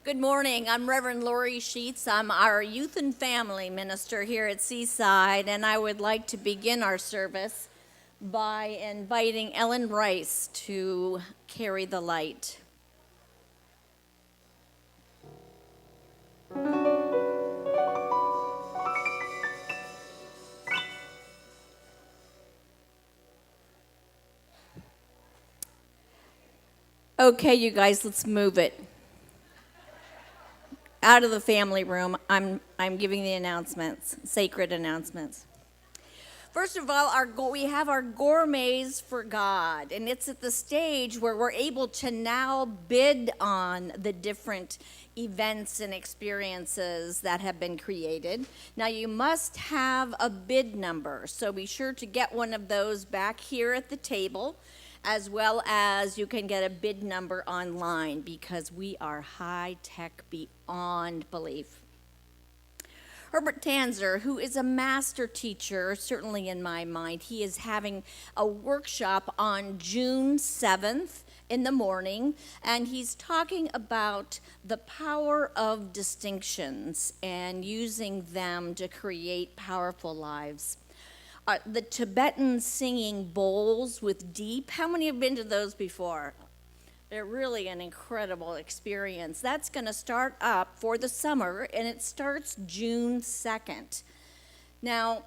Good morning. I'm Reverend Lori Sheets. I'm our youth and family minister here at Seaside, and I would like to begin our service by inviting Ellen Rice to carry the light. Okay, you guys, let's move it. Out of the family room, I'm giving the announcements, sacred announcements. First of all, we have our Gourmets for God, and it's at the stage where we're able to now bid on the different events and experiences that have been created. Now, you must have a bid number, so be sure to get one of those back here at the table, as well as you can get a bid number online because we are high tech beyond belief. Herbert Tanzer, who is a master teacher, certainly in my mind, he is having a workshop on June 7th in the morning, and he's talking about the power of distinctions and using them to create powerful lives. The Tibetan singing bowls with deep, how many have been to those before? They're really an incredible experience. That's going to start up for the summer, and it starts June 2nd. Now,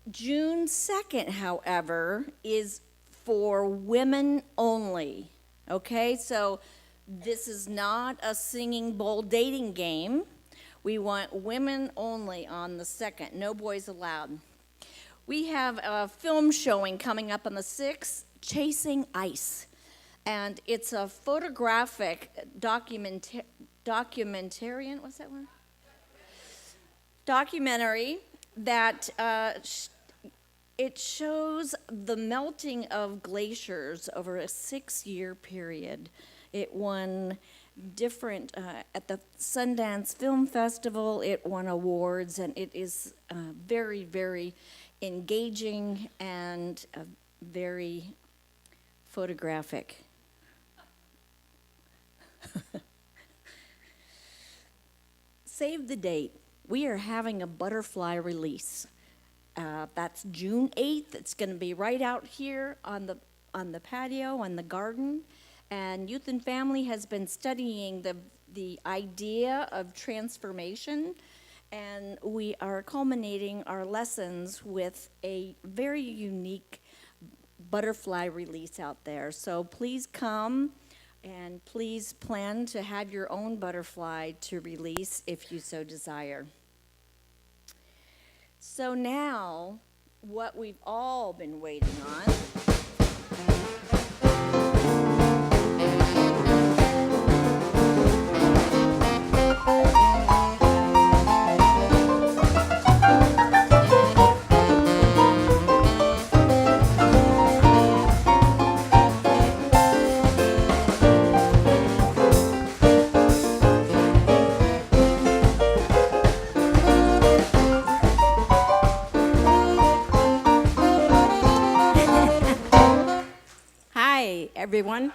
June 2nd, however, is for women only, okay? So this is not a singing bowl dating game. We want women only on the 2nd, no boys allowed. We have a film showing coming up on the 6th, Chasing Ice. And it's a photographic documentarian, what's that word? Documentary that it shows the melting of glaciers over a 6-year period. It won different, at the Sundance Film Festival, it won awards, and it is very, very engaging and very photographic. Save the date. We are having a butterfly release. That's June 8th. It's going to be right out here on the patio, on the garden. And Youth and Family has been studying the idea of transformation. And we are culminating our lessons with a very unique butterfly release out there. So please come and please plan to have your own butterfly to release if you so desire. So now, what we've all been waiting on. Everyone.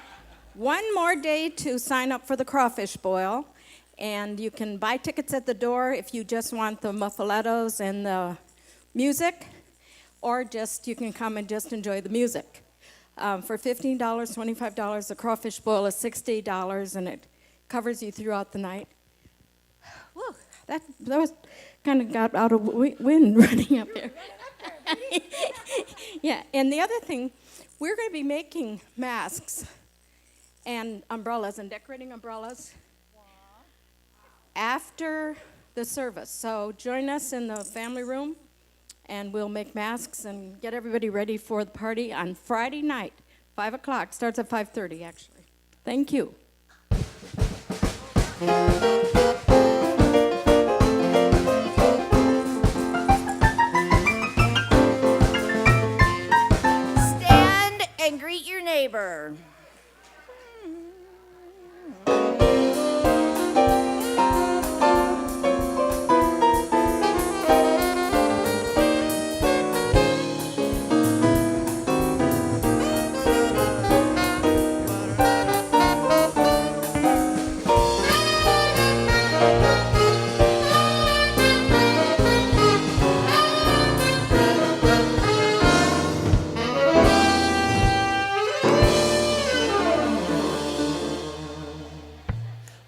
One more day to sign up for the crawfish boil, and you can buy tickets at the door if you just want the muffalettos and the music, or just you can come and just enjoy the music. For $15, $25, the crawfish boil is $60, and it covers you throughout the night. Whoa, that was kind of got out of wind running up there. Yeah, and the other thing, we're going to be making masks and umbrellas and decorating umbrellas after the service. So join us in the family room, and we'll make masks and get everybody ready for the party on Friday night, 5 o'clock. Starts at 5:30, actually. Thank you. And greet your neighbor.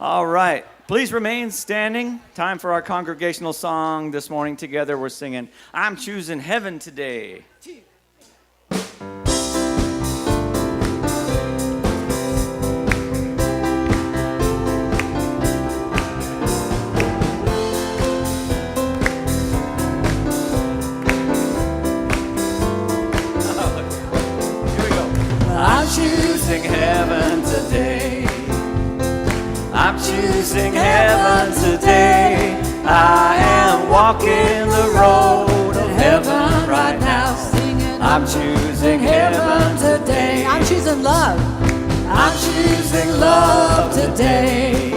All right. Please remain standing. Time for our congregational song this morning. Together we're singing, I'm Choosing Heaven Today. I'm choosing heaven today. I'm choosing heaven today. I am walking the road of heaven right now. Singing, I'm choosing heaven today. I'm choosing love. I'm choosing love today.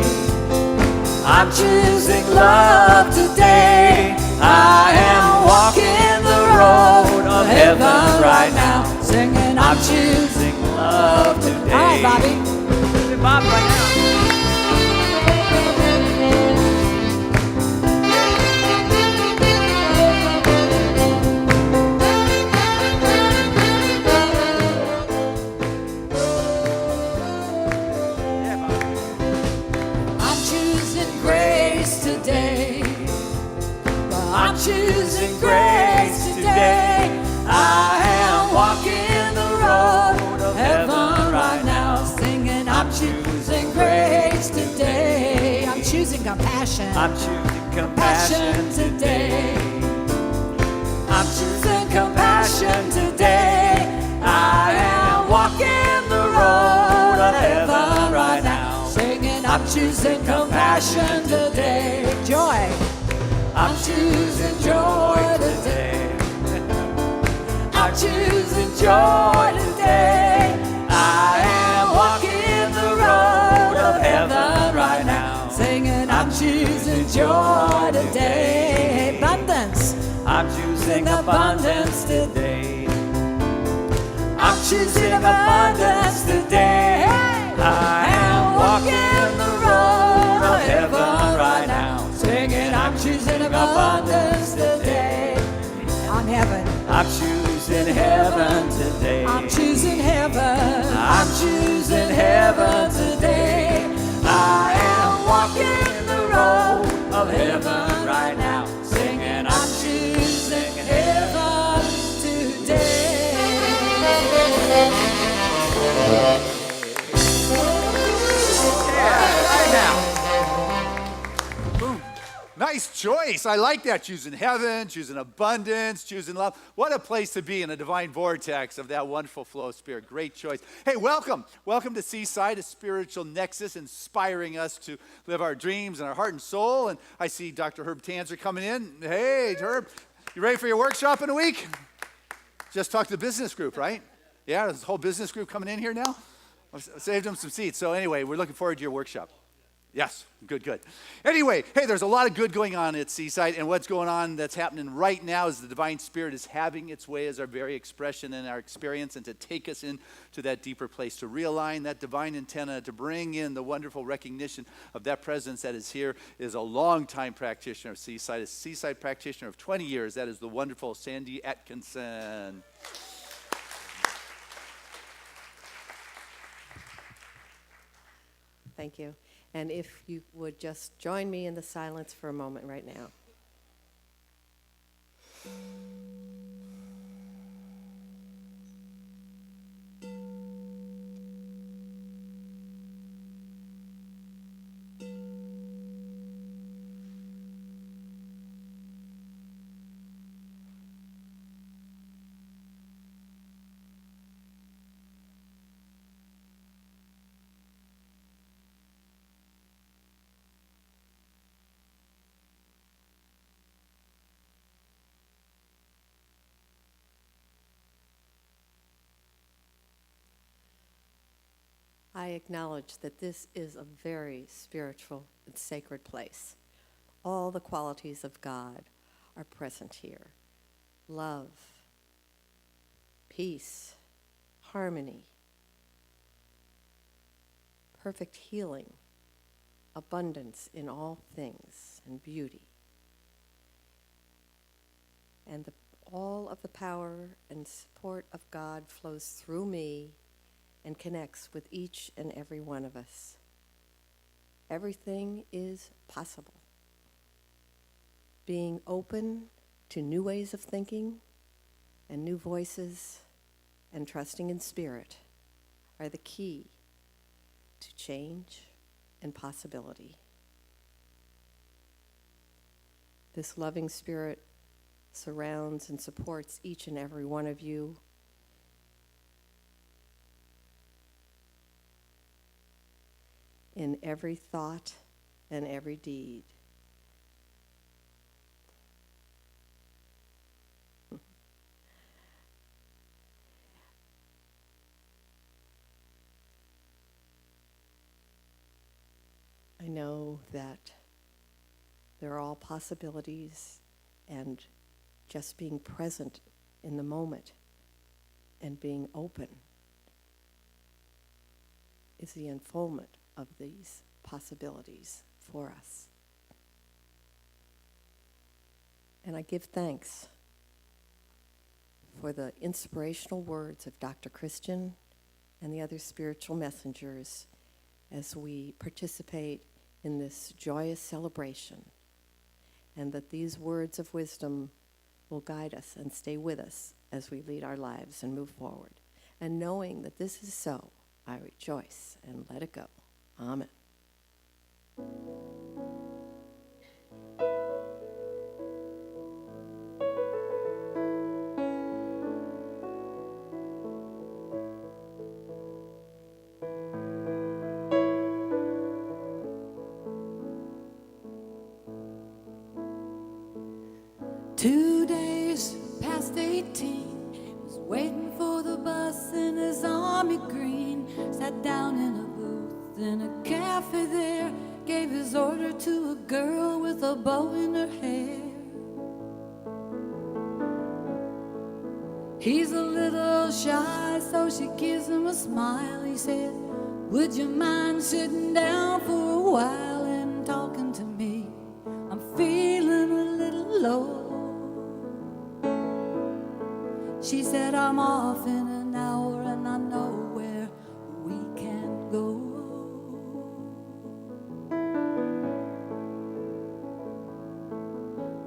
I'm choosing love today. I am walking the road of heaven right now. Singing, I'm choosing love today. All right, Bobby. Bob, right now. I'm choosing grace today. I'm choosing grace today. I am walking the road of heaven right now. Singing, I'm choosing grace today. I'm choosing compassion. I'm choosing compassion today. I'm choosing compassion today. I am walking the road of heaven right now. Singing, I'm choosing compassion today. Joy. I'm choosing joy today. I'm choosing joy today. I am walking the road of heaven right now. Singing, I'm choosing joy today. Abundance. I'm choosing abundance today. I'm choosing abundance today. I am walking the road of heaven right now. Singing, I'm choosing abundance today. I'm heaven. I'm choosing heaven today. I'm choosing heaven. I'm choosing heaven today. I am walking the road of heaven right now. Singing, I'm choosing heaven today. Yeah, right now. Boom. Nice choice. I like that. Choosing heaven, choosing abundance, choosing love. What a place to be in a divine vortex of that wonderful flow of spirit. Great choice. Hey, welcome. Welcome to Seaside, a spiritual nexus inspiring us to live our dreams and our heart and soul. And I see Dr. Herb Tanzer coming in. Hey, Herb, you ready for your workshop in a week? Just talked to the business group, right? Yeah, there's a whole business group coming in here now. I've saved them some seats. So anyway, we're looking forward to your workshop. Yes, good. Anyway, hey, there's a lot of good going on at Seaside, and what's going on that's happening right now is the Divine Spirit is having its way as our very expression and our experience, and to take us into that deeper place, to realign that divine antenna, to bring in the wonderful recognition of that presence that is here, is a longtime practitioner of Seaside, a Seaside practitioner of 20 years. That is the wonderful Sandy Atkinson. Thank you. And if you would just join me in the silence for a moment right now. I acknowledge that this is a very spiritual and sacred place. All the qualities of God are present here. Love, peace, harmony, perfect healing, abundance in all things, and beauty. And all of the power and support of God flows through me and connects with each and every one of us. everything is possible. Being open to new ways of thinking and new voices and trusting in Spirit are the key to change and possibility. This loving Spirit surrounds and supports each and every one of you. In every thought and every deed. I know that there are all possibilities, and just being present in the moment and being open is the unfoldment of these possibilities for us. And I give thanks for the inspirational words of Dr. Christian and the other spiritual messengers as we participate in this joyous celebration, and that these words of wisdom will guide us and stay with us as we lead our lives and move forward. And knowing that this is so, I rejoice and let it go. Amen. Two days past 18, was waiting for the bus in his army green. Sat down in a booth in a cafe there, gave his order to a girl with a bow in her hair. He's a little shy, so she gives him a smile. He said, "Would you mind sitting down for a while and talking to me? I'm feeling a little low." She said, "I'm off in an hour and I know where we can go."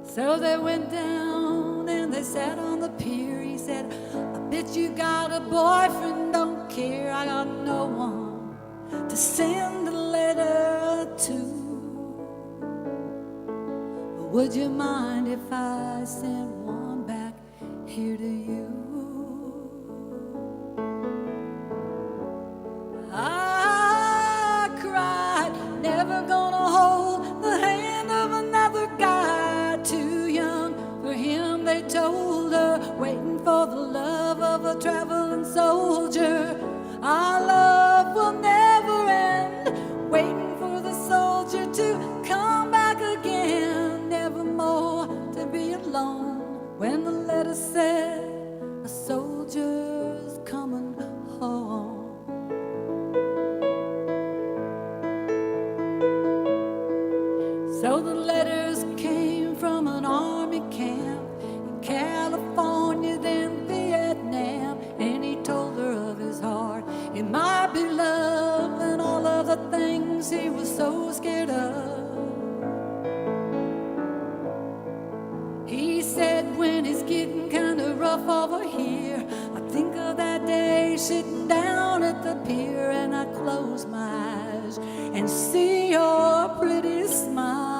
So they went down and they sat on the pier. He said, "I bet you got a boyfriend, don't care. I got no one to send a letter to. Would you mind if I sent one back here to you?" I cried, never gonna hold the hand of another guy. Too young for him, they told her, waiting for the love of a traveling soldier. Our love will never end, waiting for the soldier to come back again. Never more to be alone. When the letter said, "A soldier's coming home." So the letters came from an army camp in California, then Vietnam. And he told her of his heart, it might be love, and all of the things he was so scared of. He said, "When it's getting kind of rough over here, I think of that day sitting down at the pier, and I close my eyes and see your pretty smile.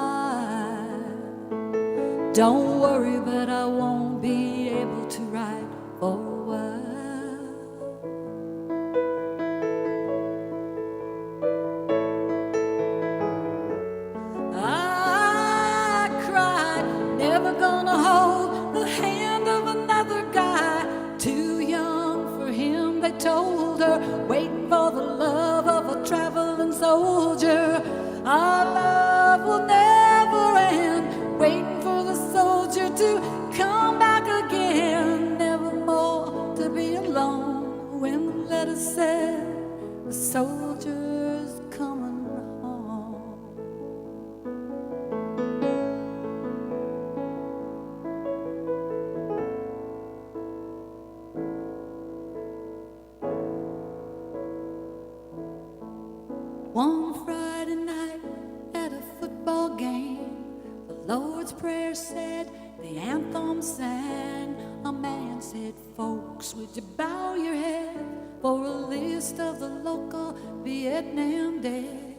Don't worry, but I won't be able to write for a while." I cried, never gonna hold the hand of another guy. Too young for him, they told her, waiting for the love of a traveling soldier. Our love will never end, waiting for the soldier to come back again. Never more to be alone. When the letter said, "The soldier's coming home." One Friday night, Lord's Prayer said, the anthem sang. A man said, folks, would you bow your head for a list of the local Vietnam dead?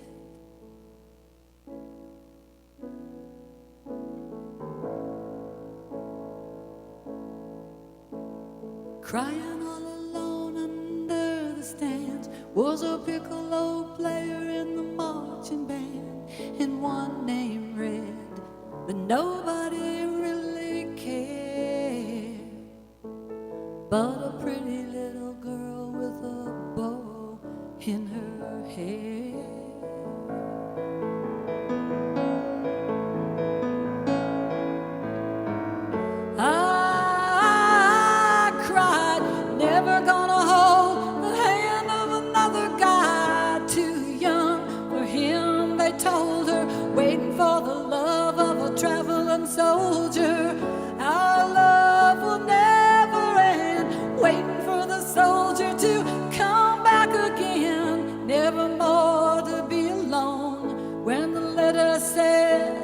Crying all alone under the stands was a piccolo player in the marching band, and one named Red, but nobody really cared but a pretty little girl with a bow in her hair. I cried, never gonna hold the hand of another guy too young for him, they told her, waiting for the love of a traveling soldier. Our love will never end, waiting for the soldier to come back again, never more to be alone. When the letter said,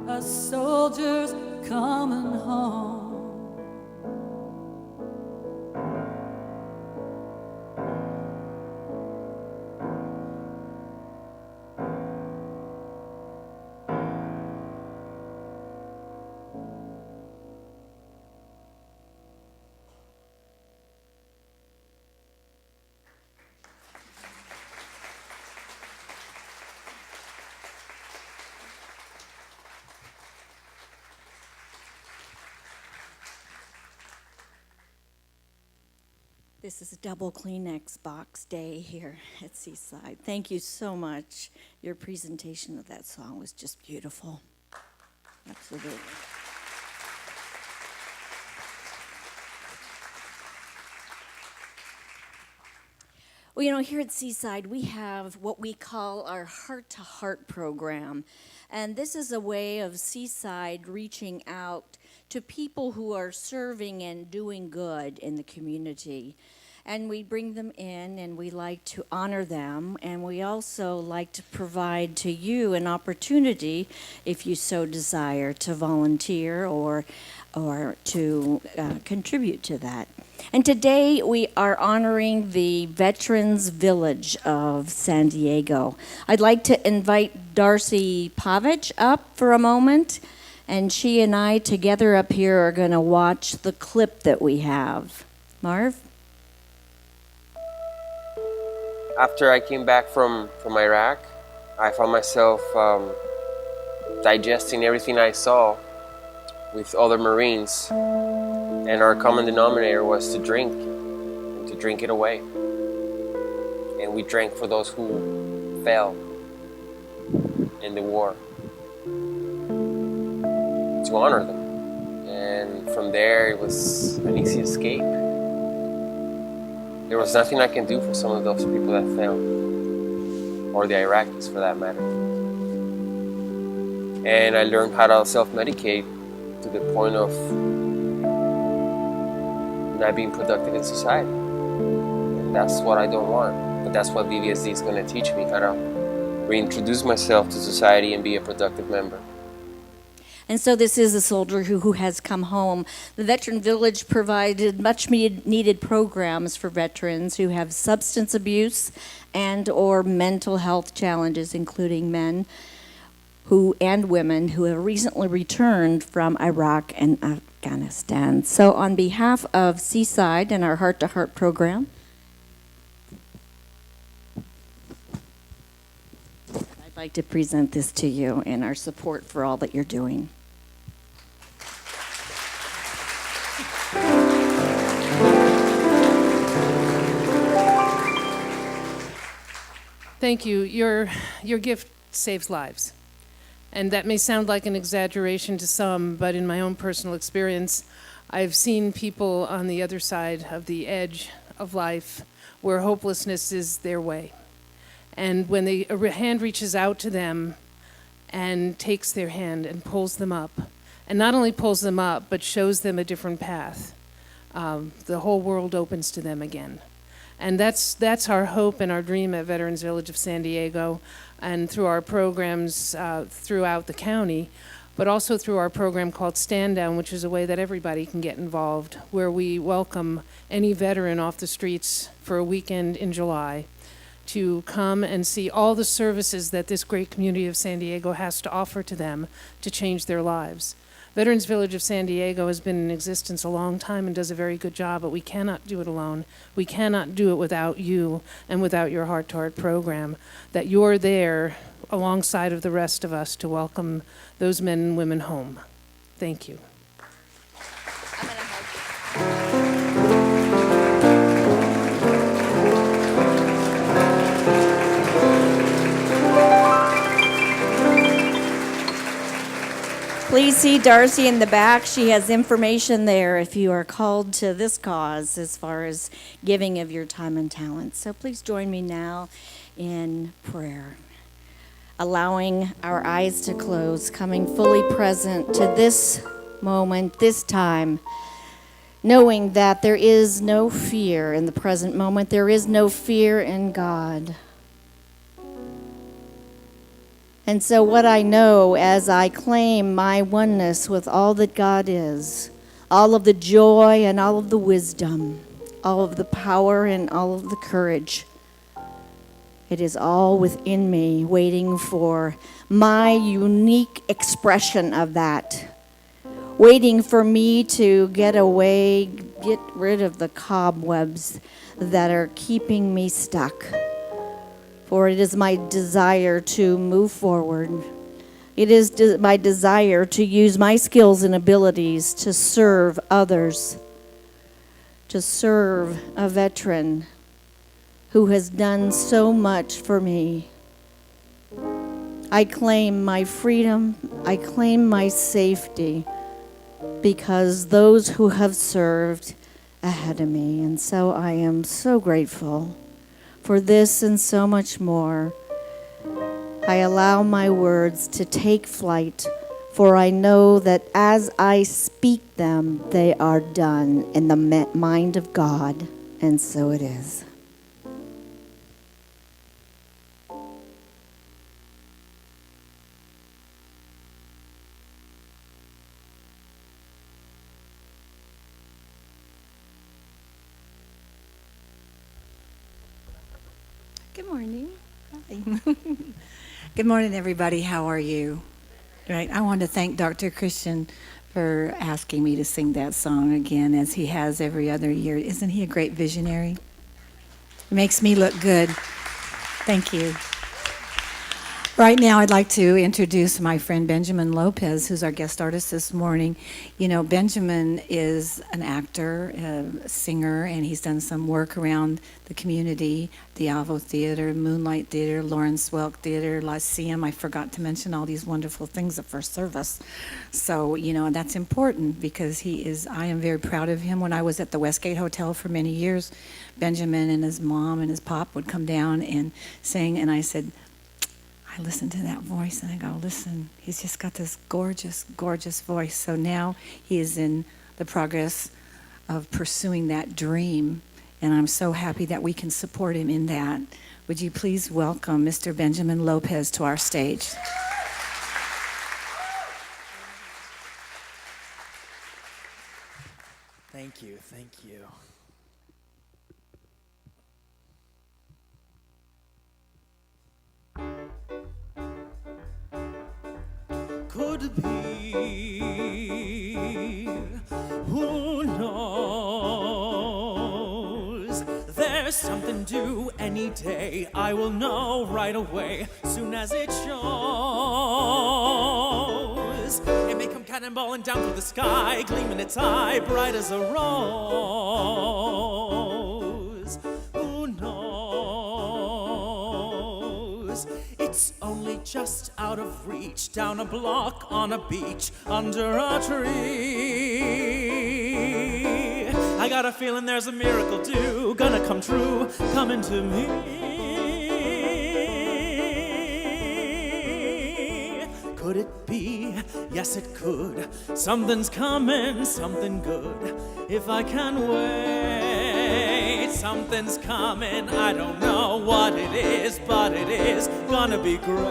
a soldier's coming home. This is a double Kleenex box day here at Seaside. Thank you so much. Your presentation of that song was just beautiful. Absolutely. Well, you know, here at Seaside, we have what we call our heart-to-heart program. And this is a way of Seaside reaching out to people who are serving and doing good in the community. And we bring them in and we like to honor them, and we also like to provide to you an opportunity, if you so desire, to volunteer or to contribute to that. And today we are honoring the Veterans Village of San Diego. I'd like to invite Darcy Pavich up for a moment, and she and I together up here are going to watch the clip that we have. Marv? After I came back from Iraq, I found myself digesting everything I saw with other Marines, and our common denominator was to drink, and to drink it away. And we drank for those who fell in the war, to honor them. And from there, it was an easy escape. There was nothing I can do for some of those people that fell, or the Iraqis for that matter. And I learned how to self-medicate to the point of not being productive in society. And that's what I don't want. But that's what VVSD is going to teach me, how to reintroduce myself to society and be a productive member. And so this is a soldier who has come home. The Veteran Village provided much needed programs for veterans who have substance abuse and or mental health challenges, including men and women who have recently returned from Iraq and Afghanistan. So on behalf of Seaside and our Heart to Heart program, I'd like to present this to you and our support for all that you're doing. Thank you. Your gift saves lives. And that may sound like an exaggeration to some, but in my own personal experience, I've seen people on the other side of the edge of life where hopelessness is their way. And when a hand reaches out to them and takes their hand and pulls them up, and not only pulls them up, but shows them a different path, the whole world opens to them again. And that's our hope and our dream at Veterans Village of San Diego, and through our programs throughout the county. but also through our program called Stand Down, which is a way that everybody can get involved, where we welcome any veteran off the streets for a weekend in July to come and see all the services that this great community of San Diego has to offer to them to change their lives. Veterans Village of San Diego has been in existence a long time and does a very good job, but we cannot do it alone. We cannot do it without you and without your Heart to Heart program, that you're there alongside of the rest of us to welcome those men and women home. Thank you. I'm gonna hug you. Please see Darcy in the back. She has information there if you are called to this cause as far as giving of your time and talent. So please join me now in prayer, allowing our eyes to close, coming fully present to this moment, this time, knowing that there is no fear in the present moment. There is no fear in God. And so what I know as I claim my oneness with all that God is, all of the joy and all of the wisdom, all of the power and all of the courage, it is all within me waiting for my unique expression of that, waiting for me to get away, get rid of the cobwebs that are keeping me stuck. For it is my desire to move forward. It is my desire to use my skills and abilities to serve others, to serve a veteran who has done so much for me. I claim my freedom, I claim my safety, because those who have served ahead of me. And so I am so grateful for this and so much more. I allow my words to take flight, for I know that as I speak them, they are done in the mind of God, and so it is. Good morning. Hi. Good morning, everybody. How are you? Right. I want to thank Dr. Christian for asking me to sing that song again, as he has every other year. Isn't he a great visionary? It makes me look good. Thank you. Right now, I'd like to introduce my friend Benjamin Lopez, who's our guest artist this morning. You know, Benjamin is an actor, a singer, and he's done some work around the community, the Alvo Theater, Moonlight Theater, Lawrence Welk Theater, Lyceum. I forgot to mention all these wonderful things at first service. So, you know, that's important because I am very proud of him. When I was at the Westgate Hotel for many years, Benjamin and his mom and his pop would come down and sing, and I said, I listened to that voice and I go, listen, he's just got this gorgeous, gorgeous voice. So now he is in the progress of pursuing that dream, and I'm so happy that we can support him in that. Would you please welcome Mr. Benjamin Lopez to our stage? Thank you, thank you. Could it be? Who knows? There's something due any day. I will know right away, soon as it shows. It may come cannonballing down through the sky, gleaming its eye, bright as a rose. Who knows? It's only just out of reach, down a block, on a beach, under a tree. I got a feeling there's a miracle due, gonna come true, coming to me. Could it be? Yes, it could. Something's coming, something good. If I can wait, something's coming. I don't know what it is, but it is gonna be great.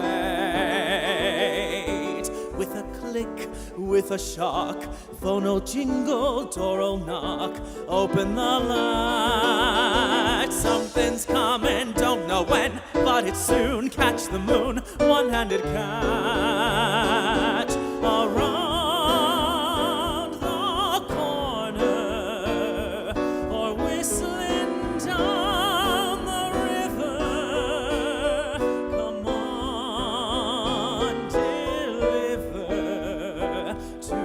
with a click, with a shock. Phono jingle, door knock, open the light. Something's coming, don't know when, but it's soon. Catch the moon, one-handed catch. Around the corner, or whistling down the river. Come on, deliver to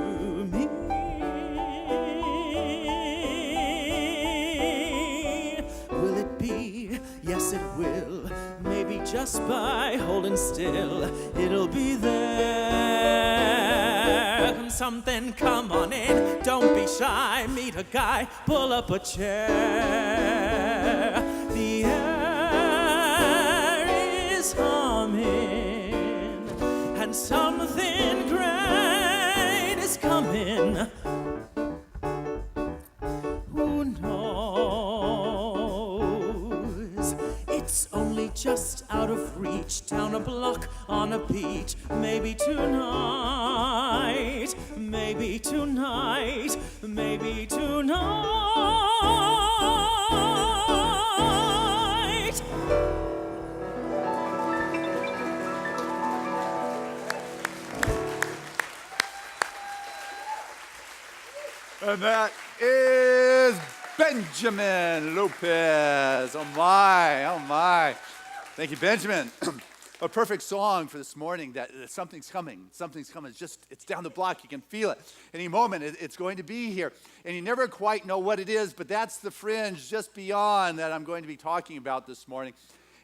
me. Will it be? Yes, it will. Maybe just by holding still, it'll be there. Come something, come on in. Don't be shy. Meet a guy. Pull up a chair. The air is humming, and something great is coming. Who knows? It's only just out of reach, down a block on a beach. Maybe tonight, maybe tonight, maybe tonight. And that is Benjamin Lopez. Oh my, oh my. Thank you, Benjamin. A perfect song for this morning, that something's coming. Something's coming. It's down the block. You can feel it. Any moment, it's going to be here. And you never quite know what it is, but that's the fringe just beyond that I'm going to be talking about this morning.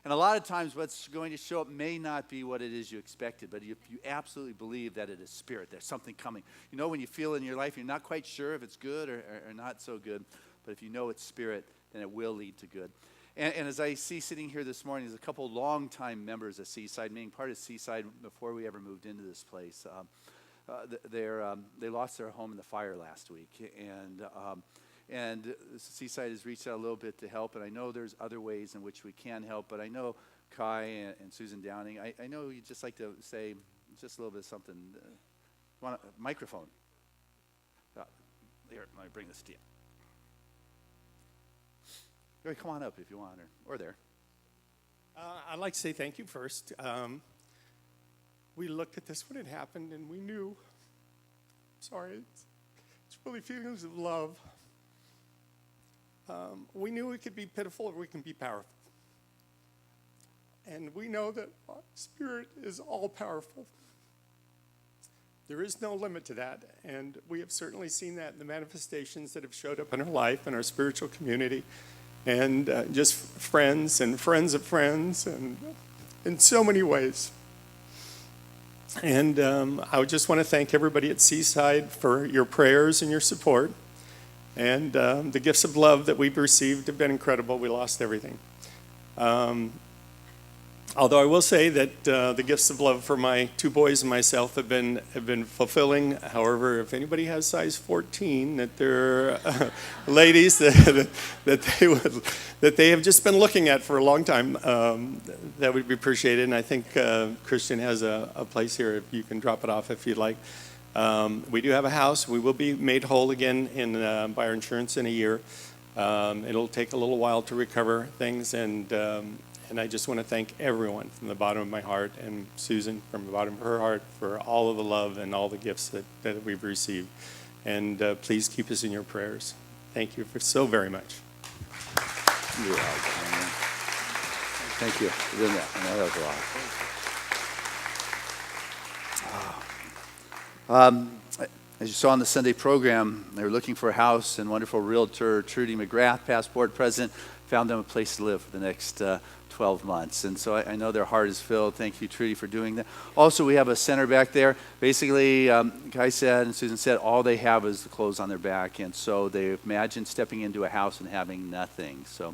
And a lot of times what's going to show up may not be what it is you expected, but if you absolutely believe that it is spirit, there's something coming. You know when you feel in your life, you're not quite sure if it's good or not so good, but if you know it's spirit, then it will lead to good. And as I see sitting here this morning, there's a couple longtime members of Seaside, being part of Seaside before we ever moved into this place. They lost their home in the fire last week, and Seaside has reached out a little bit to help, and I know there's other ways in which we can help, but I know Kai and Susan Downing, I know you'd just like to say just a little bit of something. Want a microphone? Here, let me bring this to you. Come on up if you want, or there. I'd like to say thank you first. We looked at this when it happened, and we knew. Sorry, it's really feelings of love. We knew we could be pitiful or we can be powerful. And we know that our spirit is all powerful. There is no limit to that, and we have certainly seen that in the manifestations that have showed up in our life and our spiritual community, and just friends and friends of friends, and in so many ways. And I would just want to thank everybody at Seaside for your prayers and your support. And the gifts of love that we've received have been incredible. We lost everything. Although I will say that the gifts of love for my two boys and myself have been fulfilling. However, if anybody has size 14, that they're ladies that they have just been looking at for a long time, that would be appreciated. And I think Christian has a place here if you can drop it off if you'd like. We do have a house. We will be made whole again by our insurance in a year. It'll take a little while to recover things, and I just want to thank everyone from the bottom of my heart, and Susan from the bottom of her heart, for all of the love and all the gifts that we've received. And please keep us in your prayers. Thank you for so very much. You're welcome. Thank you for doing that. I know that was a lot. As you saw in the Sunday program, they were looking for a house, and wonderful realtor Trudy McGrath, past board president, found them a place to live for the next 12 months. And so I know their heart is filled. Thank you, Trudy, for doing that. Also, we have a center back there. Basically, Guy said and Susan said, all they have is the clothes on their back. And so they imagine stepping into a house and having nothing. So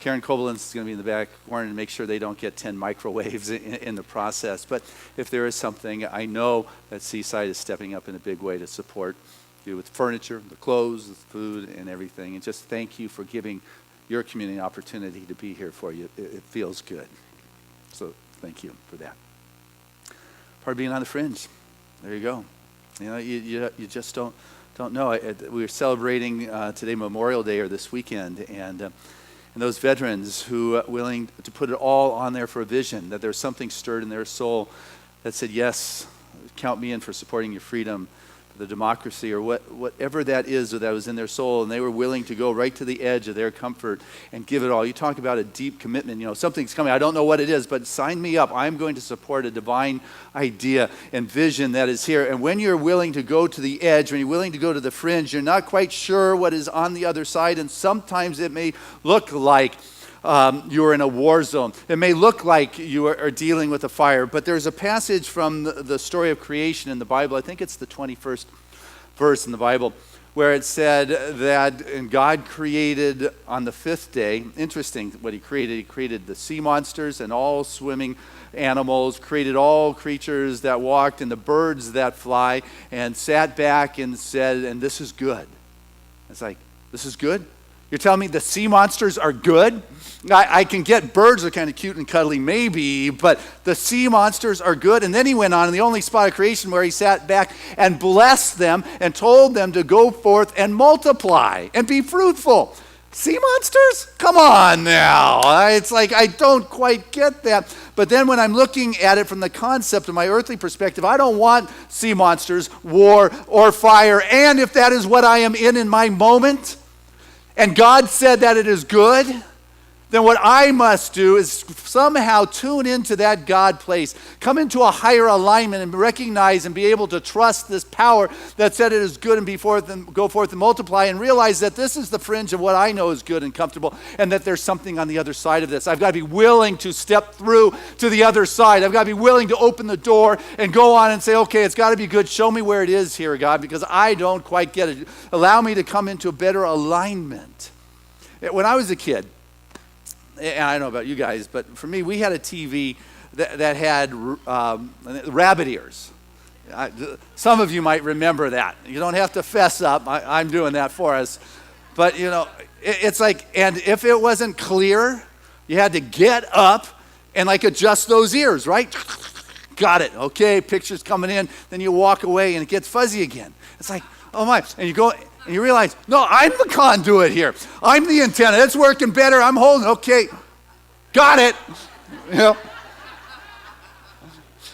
Karen Koblenz is going to be in the back corner to make sure they don't get 10 microwaves in the process. But if there is something, I know that Seaside is stepping up in a big way to support you with furniture, the clothes, the food, and everything. And just thank you for giving your community an opportunity to be here for you. It feels good. So thank you for that. Part of being on the Fringe. There you go. You just don't know. We were celebrating today Memorial Day or this weekend, and those veterans who are willing to put it all on there for a vision, that there's something stirred in their soul that said, yes, count me in for supporting your freedom, the democracy, or whatever that is that was in their soul, and they were willing to go right to the edge of their comfort and give it all. You talk about a deep commitment. Something's coming. I don't know what it is, but sign me up. I'm going to support a divine idea and vision that is here. And when you're willing to go to the edge, when you're willing to go to the fringe, you're not quite sure what is on the other side, and sometimes it may look like you're in a war zone. It may look like you are dealing with a fire, but there's a passage from the story of creation in the Bible. I think it's the 21st verse in the Bible, where it said that God created on the fifth day. Interesting what he created. He created the sea monsters and all swimming animals, created all creatures that walked and the birds that fly, and sat back and said, and this is good. It's like, this is good? You're telling me the sea monsters are good? I can get birds are kind of cute and cuddly maybe, but the sea monsters are good. And then he went on in the only spot of creation where he sat back and blessed them and told them to go forth and multiply and be fruitful. Sea monsters? Come on now. It's like I don't quite get that. But then when I'm looking at it from the concept of my earthly perspective, I don't want sea monsters, war, or fire. And if that is what I am in my moment, and God said that it is good, then what I must do is somehow tune into that God place, come into a higher alignment and recognize and be able to trust this power that said it is good and go forth and multiply, and realize that this is the fringe of what I know is good and comfortable, and that there's something on the other side of this. I've got to be willing to step through to the other side. I've got to be willing to open the door and go on and say, okay, it's got to be good. Show me where it is here, God, because I don't quite get it. Allow me to come into a better alignment. When I was a kid, and I don't know about you guys, but for me, we had a TV that had rabbit ears. Some of you might remember that. You don't have to fess up. I'm doing that for us. But, it's like, and if it wasn't clear, you had to get up and adjust those ears, right? Got it. Okay, picture's coming in. Then you walk away and it gets fuzzy again. It's like, oh my. And you go, and you realize, no, I'm the conduit here. I'm the antenna. It's working better. I'm holding. Okay, got it.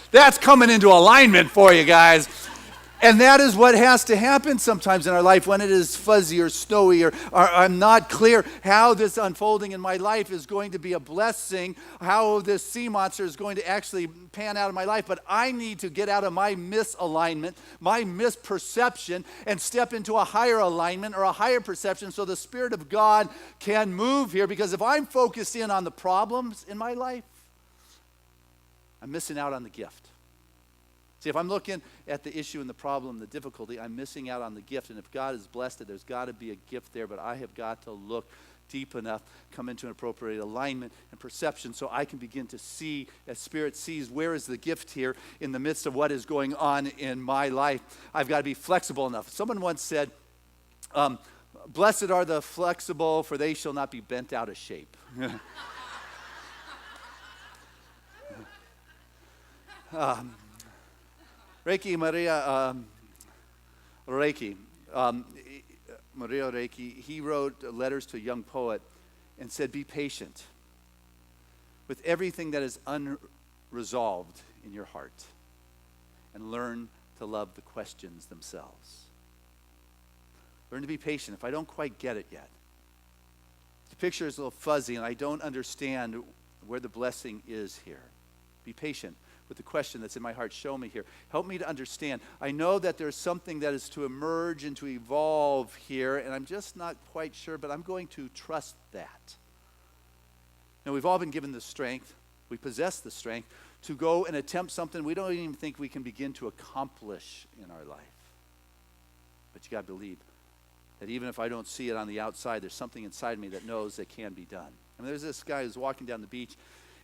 That's coming into alignment for you guys. And that is what has to happen sometimes in our life when it is fuzzy or snowy or I'm not clear how this unfolding in my life is going to be a blessing, how this sea monster is going to actually pan out of my life. But I need to get out of my misalignment, my misperception, and step into a higher alignment or a higher perception so the Spirit of God can move here. Because if I'm focused in on the problems in my life, I'm missing out on the gift. See, if I'm looking at the issue and the problem, the difficulty, I'm missing out on the gift. And if God has blessed it, there's got to be a gift there. But I have got to look deep enough, come into an appropriate alignment and perception so I can begin to see, as Spirit sees, where is the gift here in the midst of what is going on in my life. I've got to be flexible enough. Someone once said, blessed are the flexible, for they shall not be bent out of shape. Reiki Maria Reiki, Maria Reiki, he wrote letters to a young poet and said, be patient with everything that is unresolved in your heart and learn to love the questions themselves. Learn to be patient. If I don't quite get it yet, the picture is a little fuzzy and I don't understand where the blessing is here, be patient with the question that's in my heart. Show me here. Help me to understand. I know that there's something that is to emerge and to evolve here, and I'm just not quite sure, but I'm going to trust that. Now, we've all been given the strength, we possess the strength to go and attempt something we don't even think we can begin to accomplish in our life. But you got to believe that even if I don't see it on the outside, there's something inside me that knows it can be done. I mean, there's this guy who's walking down the beach,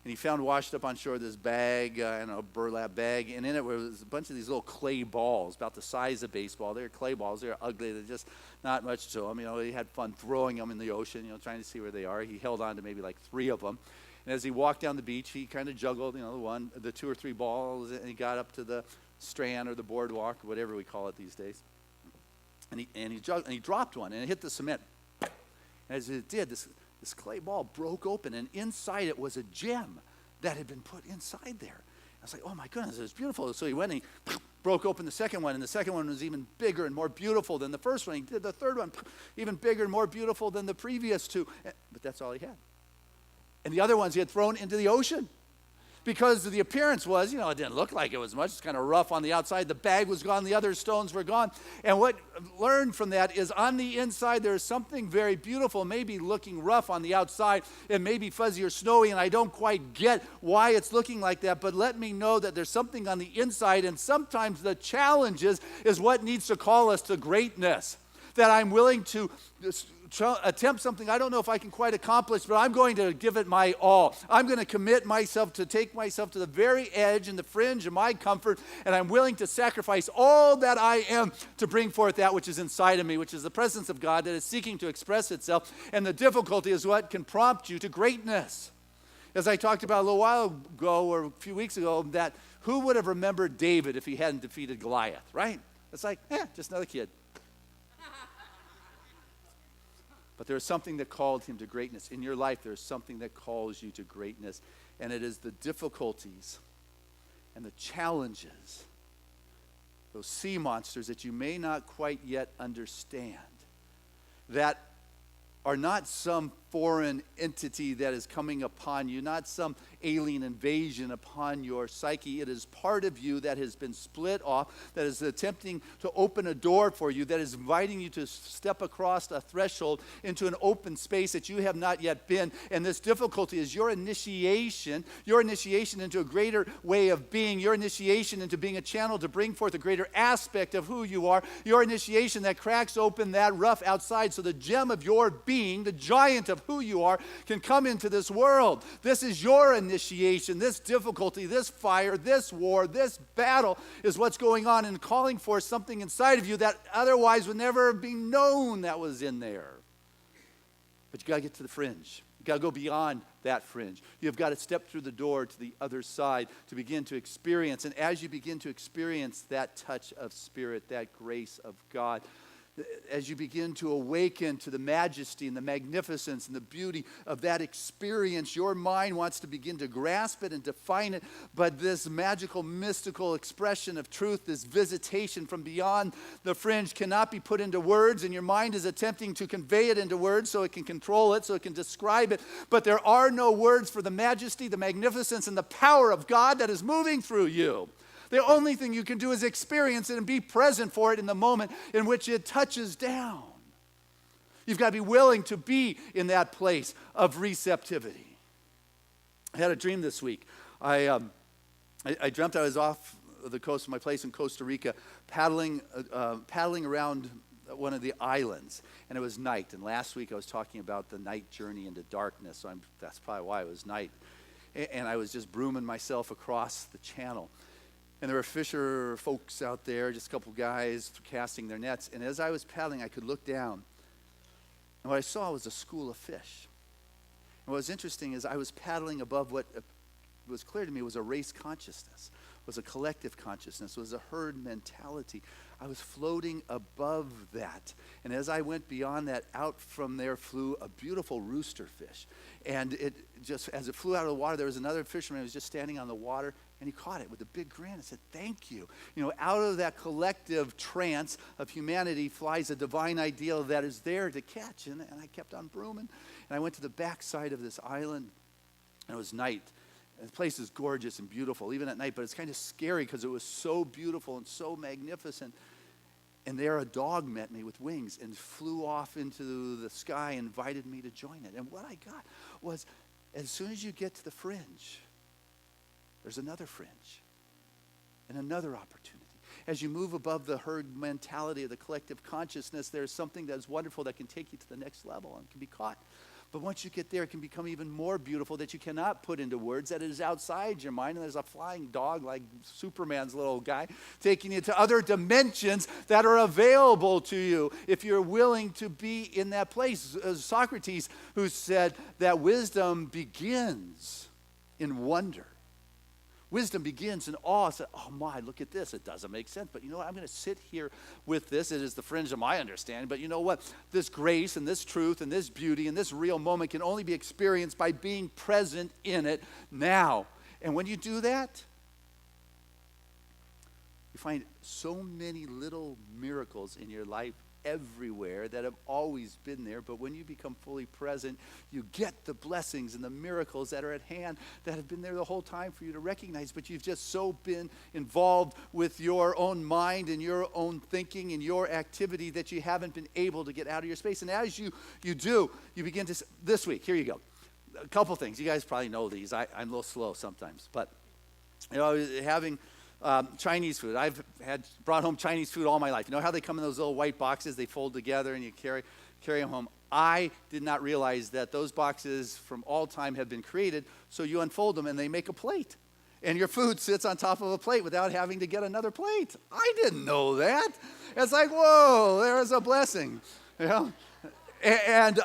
and he found washed up on shore this bag, a burlap bag, and in it was a bunch of these little clay balls, about the size of baseball. They're clay balls. They're ugly. They're just not much to them. He had fun throwing them in the ocean, trying to see where they are. He held on to maybe 3 of them. And as he walked down the beach, he kind of juggled, the 2 or 3 balls, and he got up to the strand or the boardwalk, or whatever we call it these days. And he dropped one, and it hit the cement. And as it did, this clay ball broke open, and inside it was a gem that had been put inside there. I was like, oh my goodness, it was beautiful. So he went and he broke open the second one, and the second one was even bigger and more beautiful than the first one. He did the third one, even bigger and more beautiful than the previous 2. But that's all he had. And the other ones he had thrown into the ocean. Because the appearance was, it didn't look like it was much. It's kind of rough on the outside. The bag was gone. The other stones were gone. And what I learned from that is on the inside, there's something very beautiful, maybe looking rough on the outside. It may be fuzzy or snowy, and I don't quite get why it's looking like that. But let me know that there's something on the inside, and sometimes the challenges is what needs to call us to greatness. That I'm willing to attempt something I don't know if I can quite accomplish, but I'm going to give it my all. I'm going to commit myself to take myself to the very edge and the fringe of my comfort, and I'm willing to sacrifice all that I am to bring forth that which is inside of me, which is the presence of God that is seeking to express itself. And the difficulty is what can prompt you to greatness. As I talked about a little while ago or a few weeks ago, that who would have remembered David if he hadn't defeated Goliath, right? It's like, just another kid. But there's something that called him to greatness. In your life, there's something that calls you to greatness. And it is the difficulties and the challenges, those sea monsters that you may not quite yet understand, that are not some foreign entity that is coming upon you, not some alien invasion upon your psyche. It is part of you that has been split off, that is attempting to open a door for you, that is inviting you to step across a threshold into an open space that you have not yet been. And this difficulty is your initiation into a greater way of being, your initiation into being a channel to bring forth a greater aspect of who you are, your initiation that cracks open that rough outside so the gem of your being, the giant of who you are, can come into this world. This is your initiation. This difficulty, this fire, this war, this battle is what's going on and calling for something inside of you that otherwise would never be known that was in there. But you got to get to the fringe. You got to go beyond that fringe. You've got to step through the door to the other side to begin to experience. And as you begin to experience that touch of Spirit, that grace of God, as you begin to awaken to the majesty and the magnificence and the beauty of that experience, your mind wants to begin to grasp it and define it. But this magical, mystical expression of truth, this visitation from beyond the fringe, cannot be put into words, and your mind is attempting to convey it into words so it can control it, so it can describe it. But there are no words for the majesty, the magnificence, and the power of God that is moving through you. The only thing you can do is experience it and be present for it in the moment in which it touches down. You've got to be willing to be in that place of receptivity. I had a dream this week. I dreamt I was off the coast of my place in Costa Rica, paddling around one of the islands, and it was night. And last week I was talking about the night journey into darkness, so that's probably why it was night. And I was just brooming myself across the channel. And there were fisher folks out there, just a couple guys casting their nets. And as I was paddling, I could look down. And what I saw was a school of fish. And what was interesting is I was paddling above what was clear to me was a race consciousness, was a collective consciousness, was a herd mentality. I was floating above that. And as I went beyond that, out from there flew a beautiful rooster fish. And it just, as it flew out of the water, there was another fisherman who was just standing on the water, and he caught it with a big grin and said, "Thank you." Out of that collective trance of humanity flies a divine ideal that is there to catch. And I kept on brooming. And I went to the backside of this island, and it was night. And the place is gorgeous and beautiful, even at night, but it's kind of scary because it was so beautiful and so magnificent. And there a dog met me with wings and flew off into the sky and invited me to join it. And what I got was, as soon as you get to the fringe, there's another fringe and another opportunity. As you move above the herd mentality of the collective consciousness, there's something that's wonderful that can take you to the next level and can be caught But once you get there, it can become even more beautiful that you cannot put into words, that it is outside your mind, and there's a flying dog like Superman's little guy taking you to other dimensions that are available to you if you're willing to be in that place. Socrates, who said that wisdom begins in wonder. Wisdom begins in awe. Say, oh my, look at this. It doesn't make sense. But you know what? I'm going to sit here with this. It is the fringe of my understanding. But you know what? This grace and this truth and this beauty and this real moment can only be experienced by being present in it now. And when you do that, you find so many little miracles in your life everywhere that have always been there. But when you become fully present, you get the blessings and the miracles that are at hand that have been there the whole time for you to recognize. But you've just so been involved with your own mind and your own thinking and your activity that you haven't been able to get out of your space. And as you do, you begin to, this week, here you go. A couple things. You guys probably know these. I'm a little slow sometimes. But, I was having Chinese food. I've brought home Chinese food all my life. You know how they come in those little white boxes, they fold together and you carry them home? I did not realize that those boxes from all time have been created, so you unfold them and they make a plate. And your food sits on top of a plate without having to get another plate. I didn't know that. It's like, whoa, there is a blessing. You know? And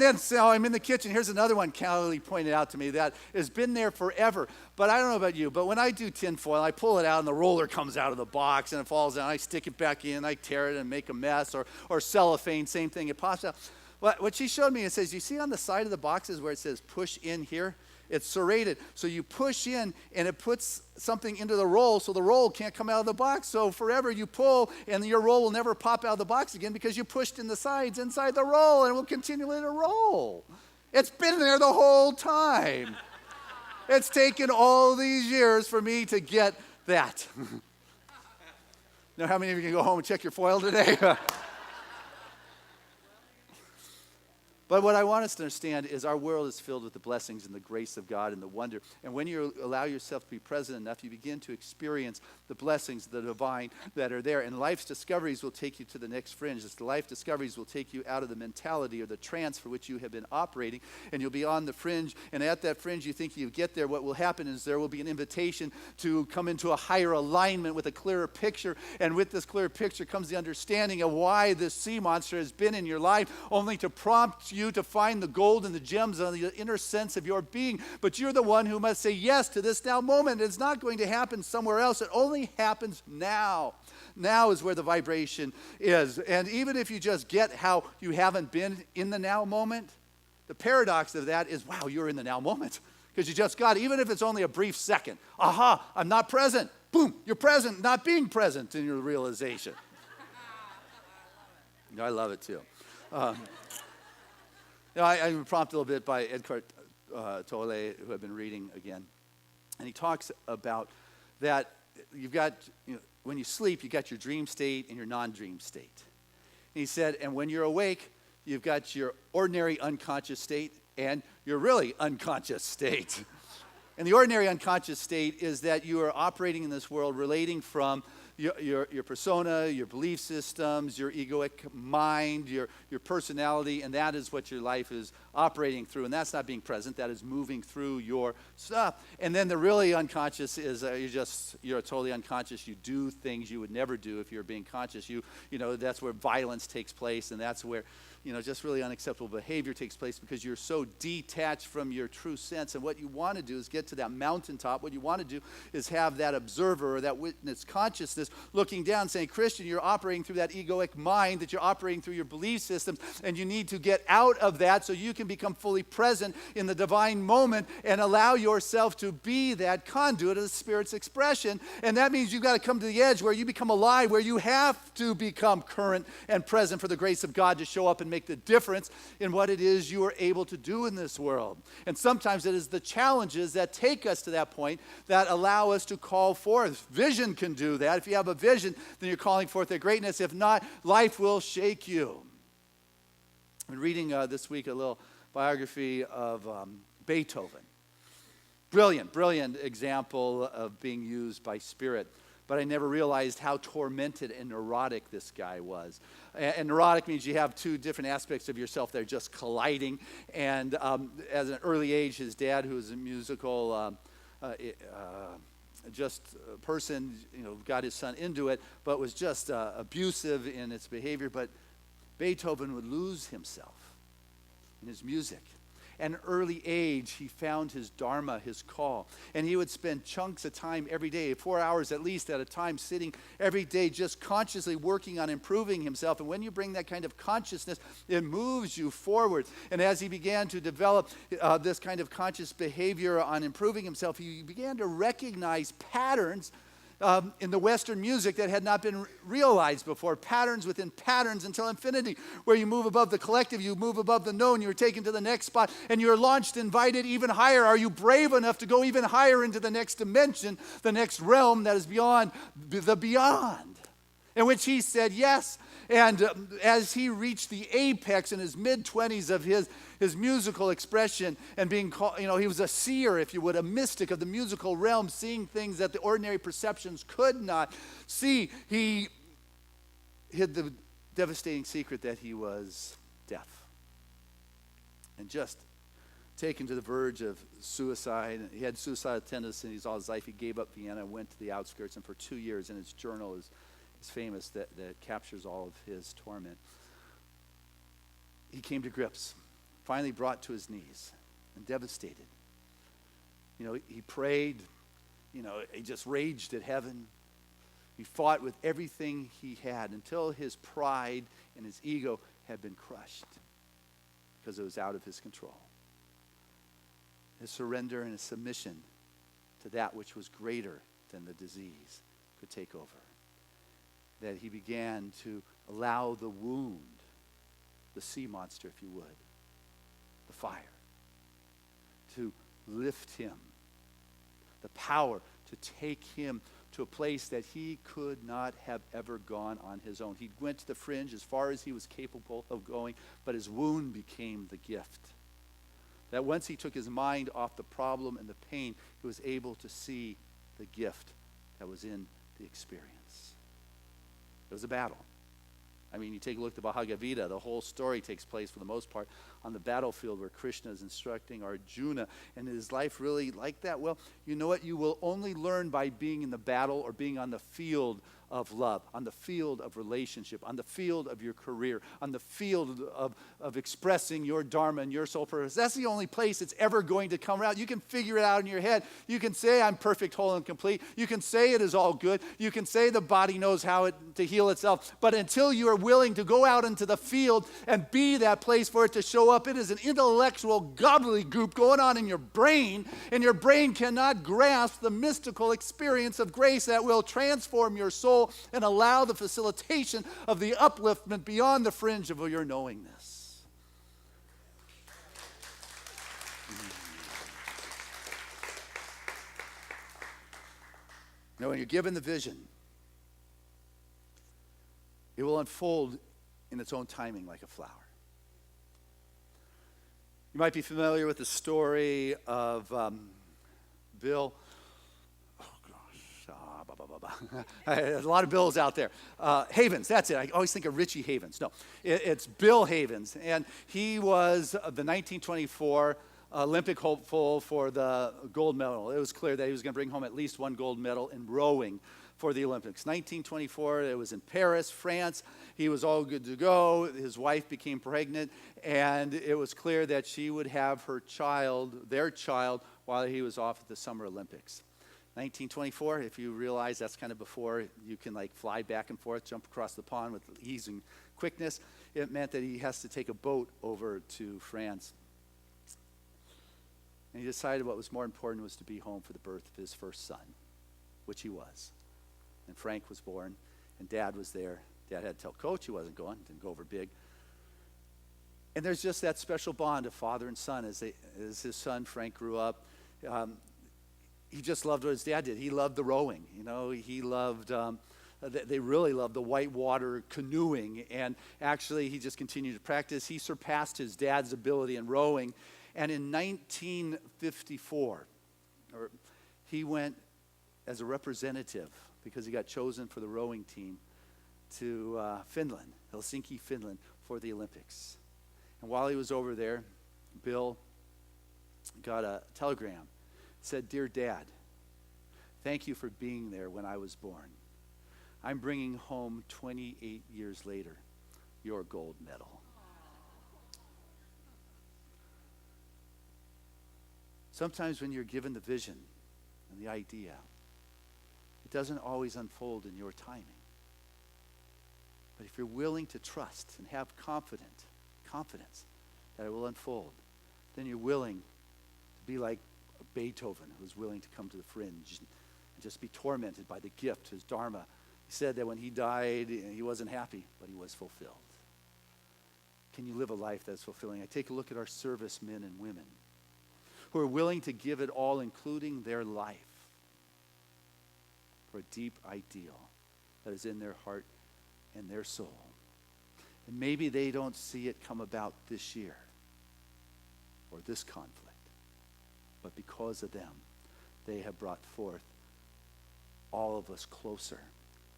then so I'm in the kitchen. Here's another one Callie pointed out to me that has been there forever. But I don't know about you, but when I do tin foil, I pull it out and the roller comes out of the box and it falls down. I stick it back in, I tear it and make a mess. Or cellophane, same thing, it pops out. What she showed me, it says, you see on the side of the boxes where it says push in here? It's serrated. So you push in and it puts something into the roll so the roll can't come out of the box. So forever you pull and your roll will never pop out of the box again because you pushed in the sides inside the roll and it will continually to roll. It's been there the whole time. It's taken all these years for me to get that. Now how many of you can go home and check your foil today? But what I want us to understand is our world is filled with the blessings and the grace of God and the wonder. And when you allow yourself to be present enough, you begin to experience the blessings, the divine that are there. And life's discoveries will take you to the next fringe. The life discoveries will take you out of the mentality or the trance for which you have been operating. And you'll be on the fringe. And at that fringe, you think you get there. What will happen is there will be an invitation to come into a higher alignment with a clearer picture. And with this clearer picture comes the understanding of why this sea monster has been in your life, only to prompt you to find the gold and the gems on the inner sense of your being. But you're the one who must say yes to this now moment. It's not going to happen somewhere else. It only happens now. Now is where the vibration is. And even if you just get how you haven't been in the now moment, the paradox of that is, wow, you're in the now moment. Because you just got it, even if it's only a brief second. Aha, I'm not present. Boom, you're present, not being present in your realization. I love it too. I'm prompted a little bit by Eckhart Tolle, who I've been reading again. And he talks about that you've got, when you sleep, you got your dream state and your non-dream state. And he said, and when you're awake, you've got your ordinary unconscious state and your really unconscious state. And the ordinary unconscious state is that you are operating in this world relating from your persona, your belief systems, your egoic mind, your personality, and that is what your life is operating through. And that's not being present, that is moving through your stuff. And then the really unconscious is you're totally unconscious. You do things you would never do if you're being conscious. That's where violence takes place, and that's where just really unacceptable behavior takes place because you're so detached from your true sense. And what you want to do is get to that mountaintop. What you want to do is have that observer or that witness consciousness looking down saying, Christian, you're operating through that egoic mind, that you're operating through your belief systems, and you need to get out of that so you can become fully present in the divine moment and allow yourself to be that conduit of the Spirit's expression. And that means you've got to come to the edge where you become alive, where you have to become current and present for the grace of God to show up and make the difference in what it is you are able to do in this world. And sometimes it is the challenges that take us to that point that allow us to call forth. Vision can do that. If you have a vision, then you're calling forth their greatness. If not, life will shake you. I'm reading this week a little biography of Beethoven. Brilliant example of being used by Spirit. but I never realized how tormented and neurotic this guy was. And neurotic means you have two different aspects of yourself that are just colliding. And at an early age, his dad, who was a musical just a person, got his son into it, but was just abusive in its behavior. But Beethoven would lose himself in his music. At an early age, he found his dharma, his call. And he would spend chunks of time every day, 4 hours at least at a time, sitting every day just consciously working on improving himself. And when you bring that kind of consciousness, it moves you forward. And as he began to develop this kind of conscious behavior on improving himself, he began to recognize patterns in the Western music that had not been realized before. Patterns within patterns until infinity, where you move above the collective, you move above the known, you're taken to the next spot, and you're launched, invited even higher. Are you brave enough to go even higher into the next dimension, the next realm that is beyond the beyond? In which he said yes. And as he reached the apex in his mid-20s of his musical expression and being called, he was a seer, if you would, a mystic of the musical realm, seeing things that the ordinary perceptions could not see. He hid the devastating secret that he was deaf. And just taken to the verge of suicide. He had suicidal tendencies all his life. He gave up Vienna, went to the outskirts, and for 2 years, in his journal is famous that captures all of his torment. He came to grips, finally brought to his knees, and devastated. He prayed, he just raged at heaven. He fought with everything he had until his pride and his ego had been crushed because it was out of his control. His surrender and his submission to that which was greater than the disease could take over. That he began to allow the wound, the sea monster, if you would, the fire, to lift him, the power to take him to a place that he could not have ever gone on his own. He went to the fringe as far as he was capable of going, but his wound became the gift. That once he took his mind off the problem and the pain, he was able to see the gift that was in the experience. It was a battle. I mean, you take a look at the Bhagavad Gita, the whole story takes place for the most part on the battlefield where Krishna is instructing Arjuna. And is life really like that? Well, you know what? You will only learn by being in the battle or being on the field of love, on the field of relationship, on the field of your career, on the field of expressing your dharma and your soul purpose. That's the only place it's ever going to come out. You can figure it out in your head. You can say, I'm perfect, whole, and complete. You can say it is all good. You can say the body knows how to heal itself. But until you are willing to go out into the field and be that place for it to show up, it is an intellectual gobbledygook going on in your brain, and your brain cannot grasp the mystical experience of grace that will transform your soul and allow the facilitation of the upliftment beyond the fringe of your knowingness. Now, when you're given the vision, it will unfold in its own timing like a flower. You might be familiar with the story of Bill. There's a lot of Bills out there. Havens, that's it. I always think of Richie Havens. No, it's Bill Havens. And he was the 1924 Olympic hopeful for the gold medal. It was clear that he was going to bring home at least one gold medal in rowing for the Olympics. 1924, it was in Paris, France. He was all good to go. His wife became pregnant, and it was clear that she would have her child, their child, while he was off at the Summer Olympics. 1924, if you realize that's kind of before you can fly back and forth, jump across the pond with ease and quickness, it meant that he has to take a boat over to France. And he decided what was more important was to be home for the birth of his first son, which he was. And Frank was born, and Dad was there. Dad had to tell Coach he wasn't going, didn't go over big. And there's just that special bond of father and son as his son, Frank, grew up. He just loved what his dad did. He loved the rowing. He loved, they really loved the whitewater canoeing. And actually, he just continued to practice. He surpassed his dad's ability in rowing. And in 1954, he went as a representative, because he got chosen for the rowing team, to Finland, Helsinki, Finland, for the Olympics. And while he was over there, Bill got a telegram. It said, "Dear Dad, thank you for being there when I was born. I'm bringing home 28 years later your gold medal." Sometimes when you're given the vision and the idea, it doesn't always unfold in your timing. But if you're willing to trust and have confidence that it will unfold, then you're willing to be like Beethoven, who was willing to come to the Fringe and just be tormented by the gift, his dharma. He said that when he died, he wasn't happy, but he was fulfilled. Can you live a life that's fulfilling? I take a look at our servicemen and women who are willing to give it all, including their life, for a deep ideal that is in their heart and their soul. And maybe they don't see it come about this year or this conflict, but because of them, they have brought forth all of us closer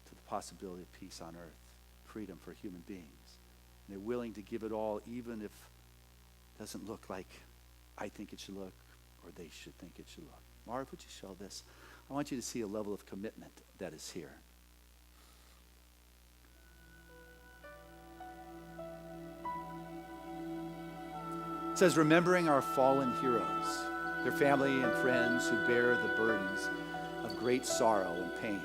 to the possibility of peace on earth, freedom for human beings. And they're willing to give it all, even if it doesn't look like I think it should look or they should think it should look. Marv, would you show this? I want you to see a level of commitment that is here. It says, remembering our fallen heroes, their family and friends who bear the burdens of great sorrow and pain.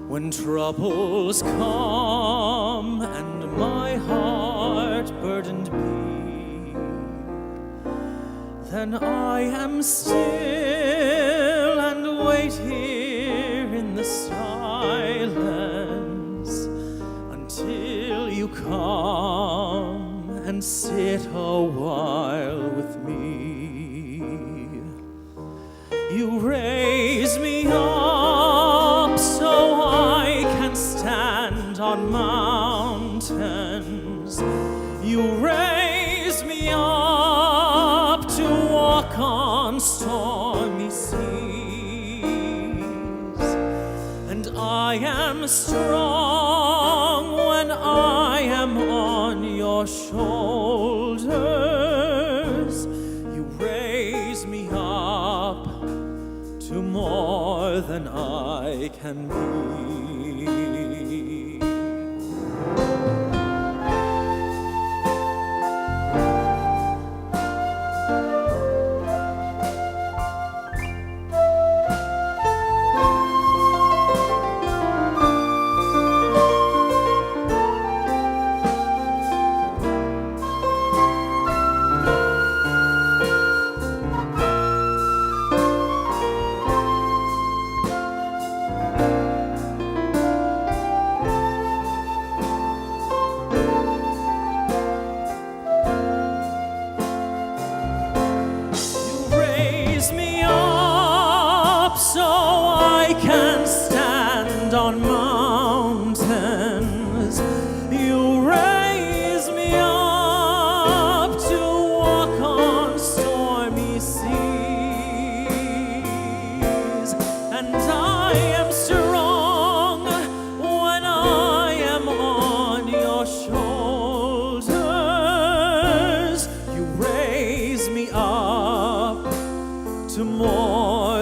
When troubles come and my heart burdened be, then I am still and wait here in the silence until you come and sit a while with me. You raise me up so I can stand on mountains. You raise me up to walk on stormy seas. And I am strong when I am on your shoulders. You raise me up to more than I can be.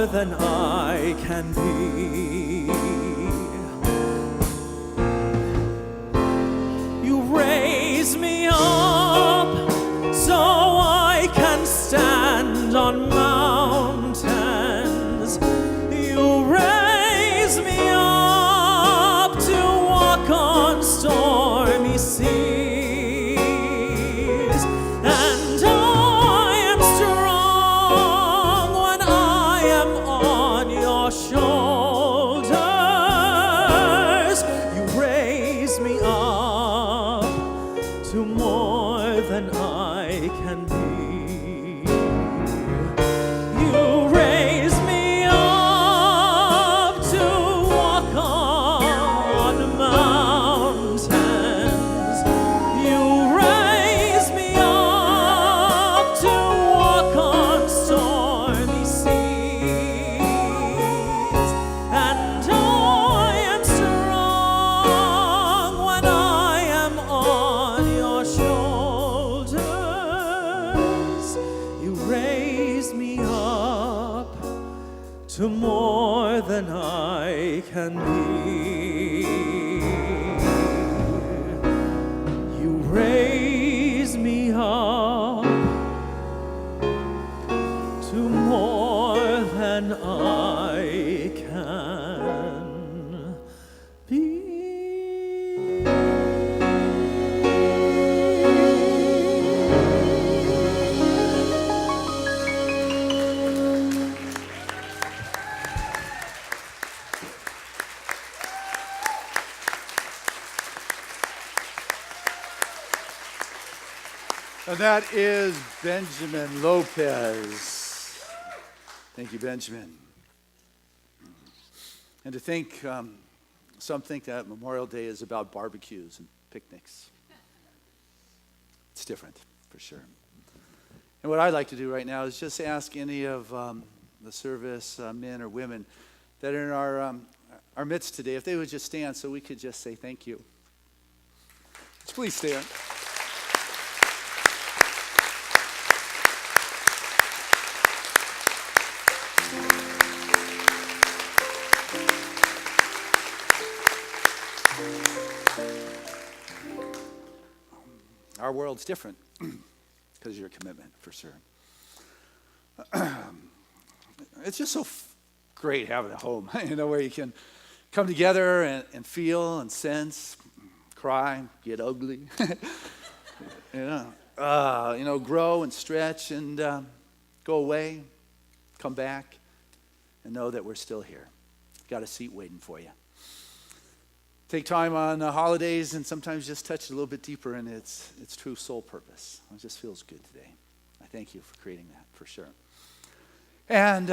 Than I can be. You raise me up so I can stand on mountains. You raise me up to walk on stormy seas. And I am strong when I am on your shoulders. You raise me up to more than I can be. You raise me up to walk on mountains. You raise me up to walk on stormy seas. And I am strong when I am on your shoulders. You raise me up to more than I can be. You raise me up to more than I can be. And that is Benjamin Lopez. Thank you, Benjamin. And to think, some think that Memorial Day is about barbecues and picnics. It's different, for sure. And what I'd like to do right now is just ask any of the service men or women that are in our midst today, if they would just stand so we could just say thank you. Please stand. Our world's different because of your commitment, for sure. It's just so great having a home, where you can come together and feel and sense, cry, get ugly, grow and stretch and go away, come back, and know that we're still here. Got a seat waiting for you. take time on holidays and sometimes just touch it a little bit deeper in its true soul purpose. It just feels good today. I thank you for creating that, for sure. And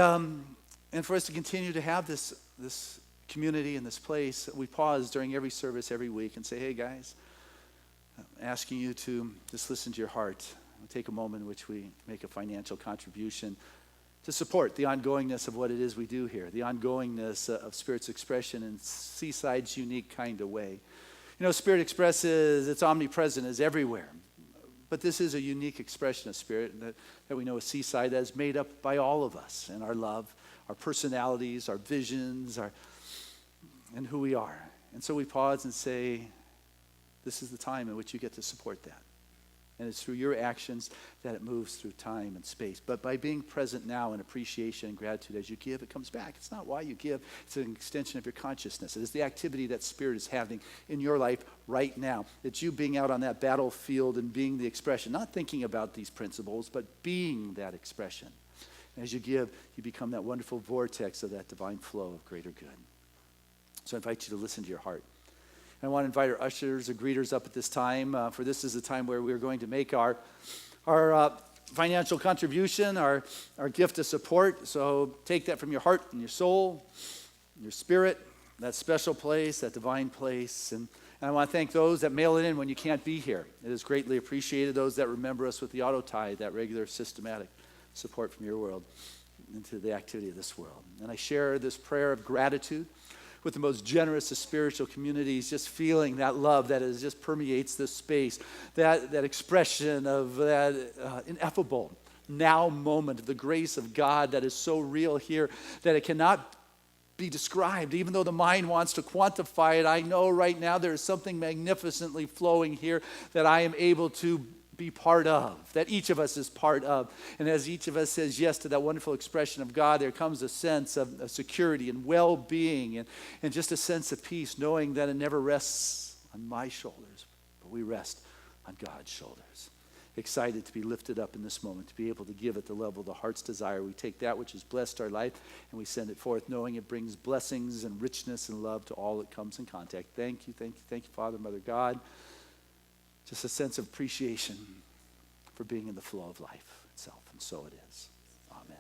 for us to continue to have this community and this place, we pause during every service every week and say, hey guys, I'm asking you to just listen to your heart. We'll take a moment in which we make a financial contribution to support the ongoingness of what it is we do here, the ongoingness of Spirit's expression in Seaside's unique kind of way. You know, Spirit expresses, it's omnipresent, is everywhere. But this is a unique expression of Spirit that we know as Seaside that is made up by all of us and our love, our personalities, our visions, and who we are. And so we pause and say, this is the time in which you get to support that. And it's through your actions that it moves through time and space. But by being present now in appreciation and gratitude as you give, it comes back. It's not why you give. It's an extension of your consciousness. It is the activity that Spirit is having in your life right now. It's you being out on that battlefield and being the expression, not thinking about these principles, but being that expression. And as you give, you become that wonderful vortex of that divine flow of greater good. So I invite you to listen to your heart. I want to invite our ushers or greeters up at this time, for this is the time where we're going to make our financial contribution, our gift of support. So take that from your heart and your soul, your spirit, that special place, that divine place. And I want to thank those that mail it in when you can't be here. It is greatly appreciated. Those that remember us with the auto tithe, that regular systematic support from your world into the activity of this world. And I share this prayer of gratitude with the most generous of spiritual communities, just feeling that love that is just permeates this space, that expression of that ineffable now moment of the grace of God that is so real here that it cannot be described. Even though the mind wants to quantify it, I know right now there is something magnificently flowing here that I am able to be part of, that each of us is part of. And as each of us says yes to that wonderful expression of God, there comes a sense of security and well-being and just a sense of peace, knowing that it never rests on my shoulders, but we rest on God's shoulders. Excited to be lifted up in this moment, to be able to give at the level of the heart's desire. We take that which has blessed our life and we send it forth, knowing it brings blessings and richness and love to all that comes in contact. Thank you, Father, Mother, God. Just a sense of appreciation for being in the flow of life itself. And so it is. Amen.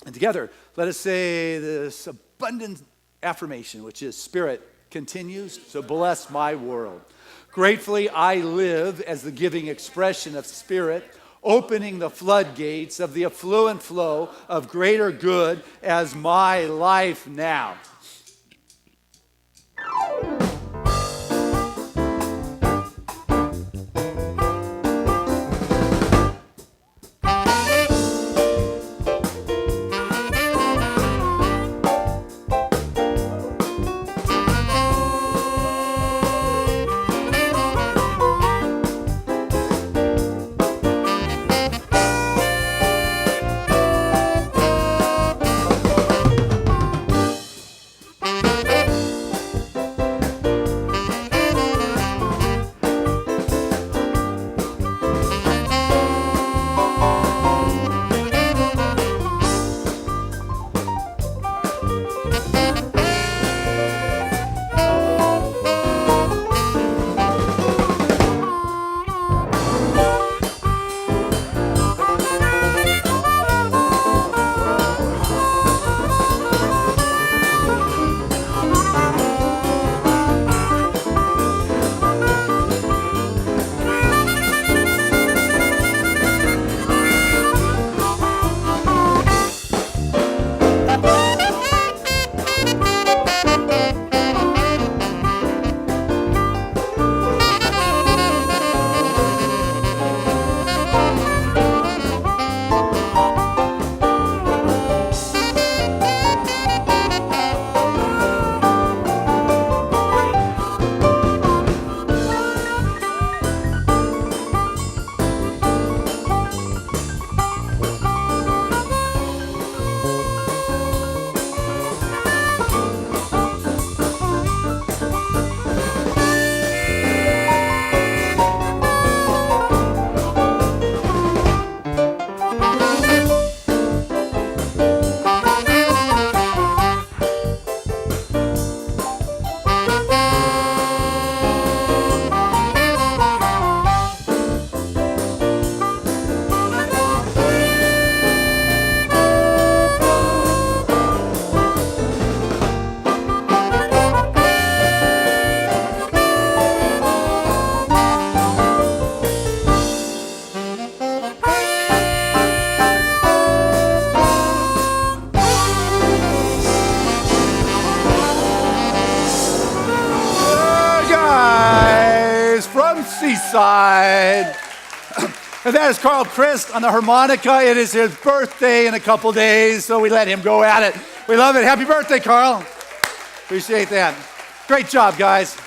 And together, let us say this abundant affirmation, which is, Spirit continues to bless my world. Gratefully, I live as the giving expression of Spirit, opening the floodgates of the affluent flow of greater good as my life now. Seaside. And that is Carl Christ on the harmonica. It is his birthday in a couple days, so we let him go at it. We love it. Happy birthday, Carl. Appreciate that. Great job, guys.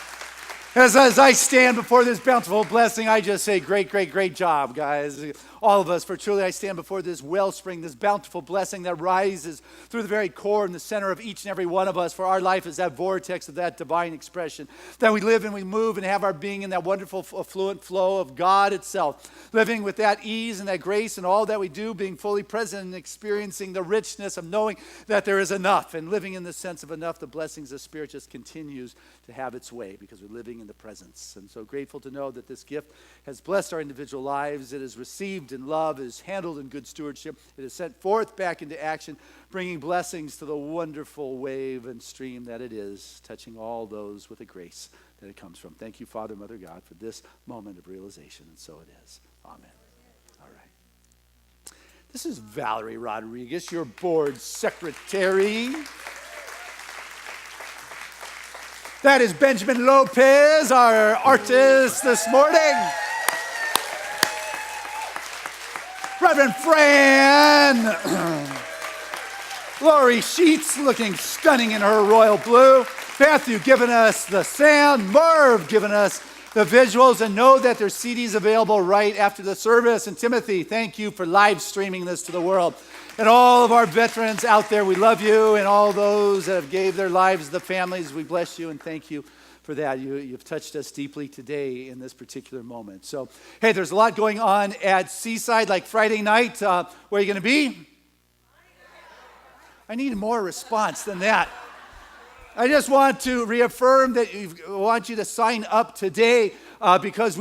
As I stand before this bountiful blessing, I just say great, great, great job, guys. All of us, for truly I stand before this wellspring, this bountiful blessing that rises through the very core and the center of each and every one of us. For our life is that vortex of that divine expression, that we live and we move and have our being in that wonderful affluent flow of God itself, living with that ease and that grace and all that we do, being fully present and experiencing the richness of knowing that there is enough, and living in the sense of enough. The blessings of the Spirit just continues to have its way because we're living in the presence. And so grateful to know that this gift has blessed our individual lives. It is received in love. It is handled in good stewardship. It is sent forth back into action, bringing blessings to the wonderful wave and stream that it is, touching all those with the grace that it comes from. Thank you, Father, Mother, God, for this moment of realization. And so it is. Amen. All right. This is Valerie Rodriguez, your board secretary. That is Benjamin Lopez, our artist this morning. Reverend Fran. Lori Sheets looking stunning in her royal blue. Matthew giving us the sound. Merv giving us the visuals. And know that there's CDs available right after the service. And Timothy, thank you for live streaming this to the world. And all of our veterans out there, we love you. And all those that have gave their lives, the families, we bless you and thank you for that. You've touched us deeply today in this particular moment. So, hey, there's a lot going on at Seaside, like Friday night. Where are you going to be? I need more response than that. I just want to reaffirm that I want you to sign up today because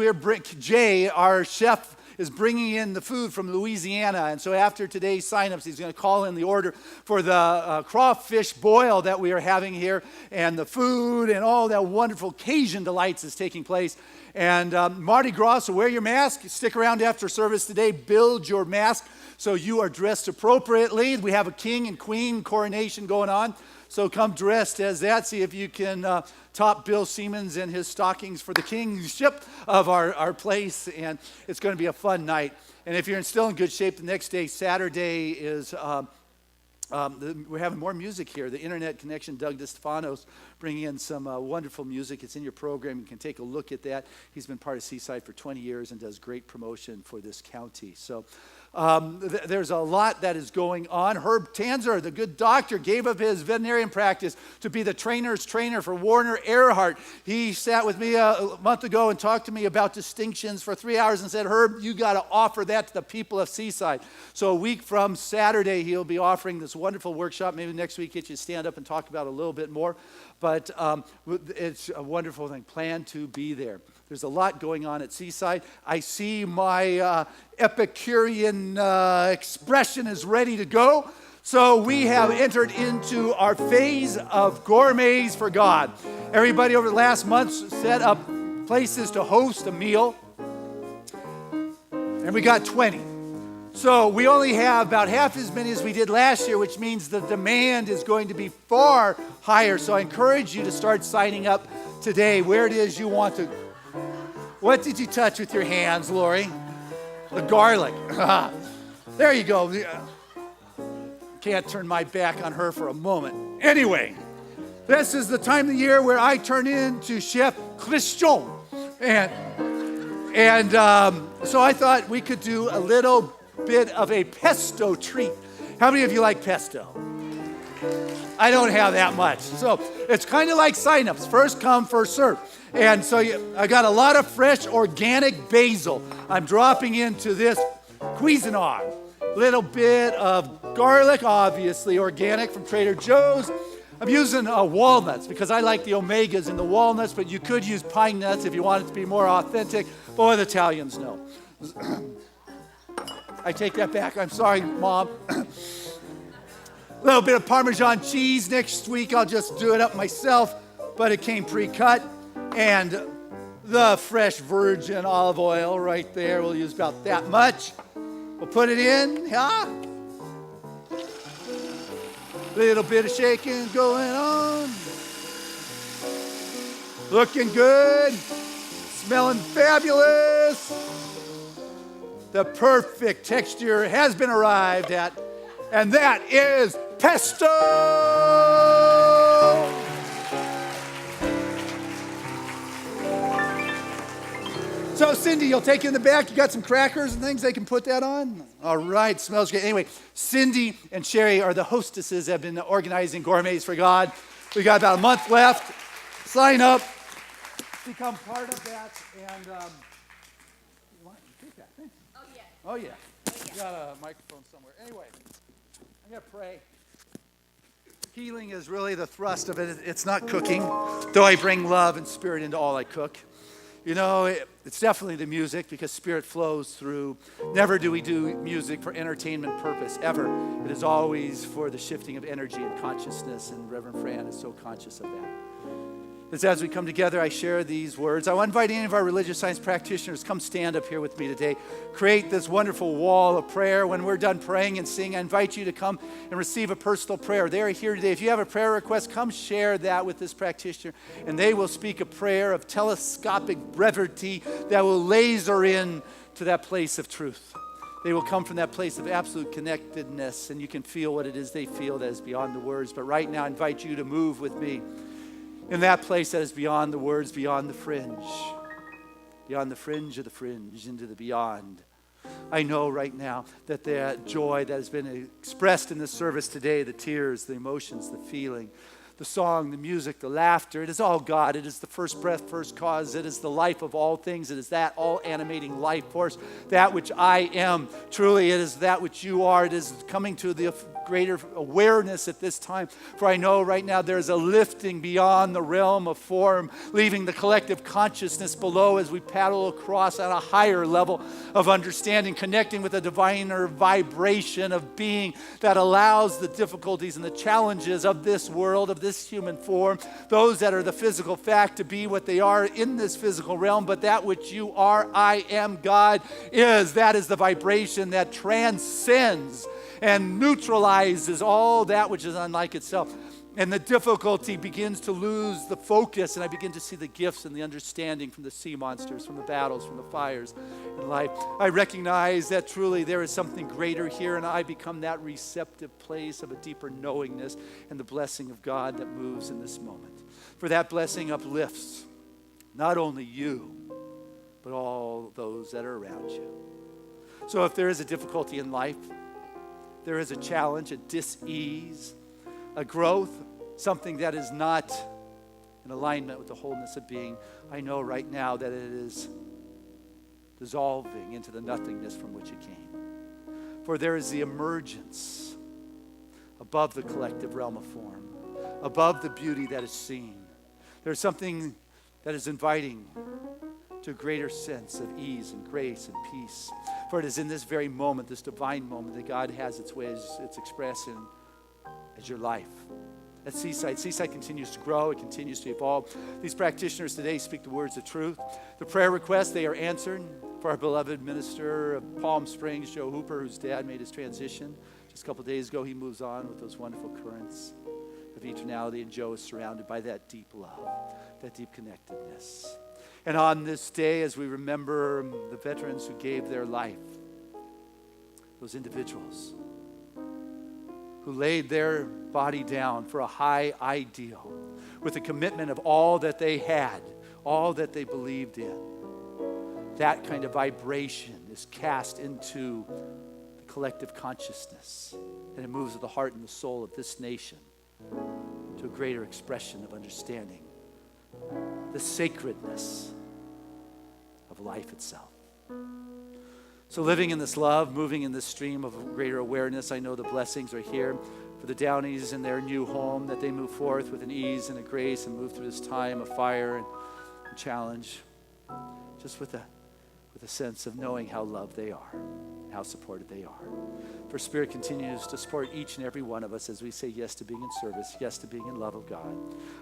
Jay, our chef, is bringing in the food from Louisiana. And so after today's signups, he's going to call in the order for the crawfish boil that we are having here, and the food and all that wonderful Cajun delights is taking place. And Mardi Gras, so wear your mask. Stick around after service today. Build your mask so you are dressed appropriately. We have a king and queen coronation going on. So come dressed as that. See if you can top Bill Siemens and his stockings for the kingship of our place. And it's going to be a fun night. And if you're still in good shape, the next day, Saturday, is we're having more music here. The Internet Connection, Doug DeStefanos, bringing in some wonderful music. It's in your program. You can take a look at that. He's been part of Seaside for 20 years and does great promotion for this county. So there's a lot that is going on. Herb Tanzer, the good doctor, gave up his veterinarian practice to be the trainer's trainer for Warner Earhart. He sat with me a month ago and talked to me about distinctions for 3 hours and said, Herb, you got to offer that to the people of Seaside. So a week from Saturday, he'll be offering this wonderful workshop. Maybe next week get you to stand up and talk about it a little bit more. But it's a wonderful thing. Plan to be there. There's a lot going on at Seaside. I see my Epicurean expression is ready to go. So we have entered into our phase of gourmets for God. Everybody over the last month set up places to host a meal. And we got 20. So we only have about half as many as we did last year, which means the demand is going to be far higher. So I encourage you to start signing up today where it is you want to. What did you touch with your hands, Lori? The garlic. There you go. Can't turn my back on her for a moment. Anyway, this is the time of the year where I turn into Chef Christian. And so I thought we could do a little bit of a pesto treat. How many of you like pesto? I don't have that much. So it's kind of like signups. First come, first serve. And so I got a lot of fresh organic basil. I'm dropping into this Cuisinart. Little bit of garlic, obviously organic from Trader Joe's. I'm using walnuts because I like the omegas in the walnuts, but you could use pine nuts if you want it to be more authentic. Boy, the Italians know. I take that back. I'm sorry, Mom. A little bit of Parmesan cheese. Next week, I'll just do it up myself, but it came pre-cut. And the fresh virgin olive oil right there. We'll use about that much. We'll put it in. Little bit of shaking going on. Looking good. Smelling fabulous. The perfect texture has been arrived at, and that is pesto. So, Cindy, you'll take you in the back. You got some crackers and things they can put that on? All right, smells great. Anyway, Cindy and Sherry are the hostesses that have been organizing Gourmets for God. We got about a month left. Sign up, become part of that, and you want to take that? Thanks. Oh, yeah. You got a microphone somewhere. Anyway, I'm going to pray. Healing is really the thrust of it. It's not cooking, though I bring love and spirit into all I cook. You know, it's definitely the music because spirit flows through. Never do we do music for entertainment purpose, ever. It is always for the shifting of energy and consciousness, and Reverend Fran is so conscious of that. As we come together, I share these words. I want to invite any of our religious science practitioners, come stand up here with me today. Create this wonderful wall of prayer. When we're done praying and singing, I invite you to come and receive a personal prayer. They are here today. If you have a prayer request, come share that with this practitioner, and they will speak a prayer of telescopic brevity that will laser in to that place of truth. They will come from that place of absolute connectedness, and you can feel what it is they feel that is beyond the words. But right now, I invite you to move with me in that place that is beyond the words, beyond the fringe of the fringe, into the beyond. I know right now that the joy that has been expressed in this service today, the tears, the emotions, the feeling, the song, the music, the laughter, it is all God. It is the first breath, first cause. It is the life of all things. It is that all animating life force, that which I am. Truly, it is that which you are. It is coming to the greater awareness at this time. For I know right now there is a lifting beyond the realm of form, leaving the collective consciousness below as we paddle across on a higher level of understanding, connecting with a diviner vibration of being that allows the difficulties and the challenges of this world, of this human form, those that are the physical fact, to be what they are in this physical realm, but that which you are, I am God, that is the vibration that transcends and neutralizes all that which is unlike itself. And the difficulty begins to lose the focus, and I begin to see the gifts and the understanding from the sea monsters, from the battles, from the fires in life. I recognize that truly there is something greater here, and I become that receptive place of a deeper knowingness and the blessing of God that moves in this moment. For that blessing uplifts not only you, but all those that are around you. So if there is a difficulty in life, there is a challenge, a dis-ease, a growth, something that is not in alignment with the wholeness of being, I know right now that it is dissolving into the nothingness from which it came. For there is the emergence above the collective realm of form, above the beauty that is seen. There's something that is inviting to a greater sense of ease and grace and peace. For it is in this very moment, this divine moment, that God has its ways, it's expressed in as your life. At Seaside continues to grow, it continues to evolve. These practitioners today speak the words of truth. The prayer requests, they are answered for our beloved minister of Palm Springs, Joe Hooper, whose dad made his transition just a couple days ago. He moves on with those wonderful currents of eternality, and Joe is surrounded by that deep love, that deep connectedness. And on this day, as we remember the veterans who gave their life, those individuals who laid their body down for a high ideal with a commitment of all that they had, all that they believed in, that kind of vibration is cast into the collective consciousness, and it moves the heart and the soul of this nation to a greater expression of understanding the sacredness of life itself. So living in this love, moving in this stream of greater awareness, I know the blessings are here for the Downies in their new home, that they move forth with an ease and a grace and move through this time of fire and challenge, just with a sense of knowing how loved they are, how supported they are. For Spirit continues to support each and every one of us as we say yes to being in service, yes to being in love of God.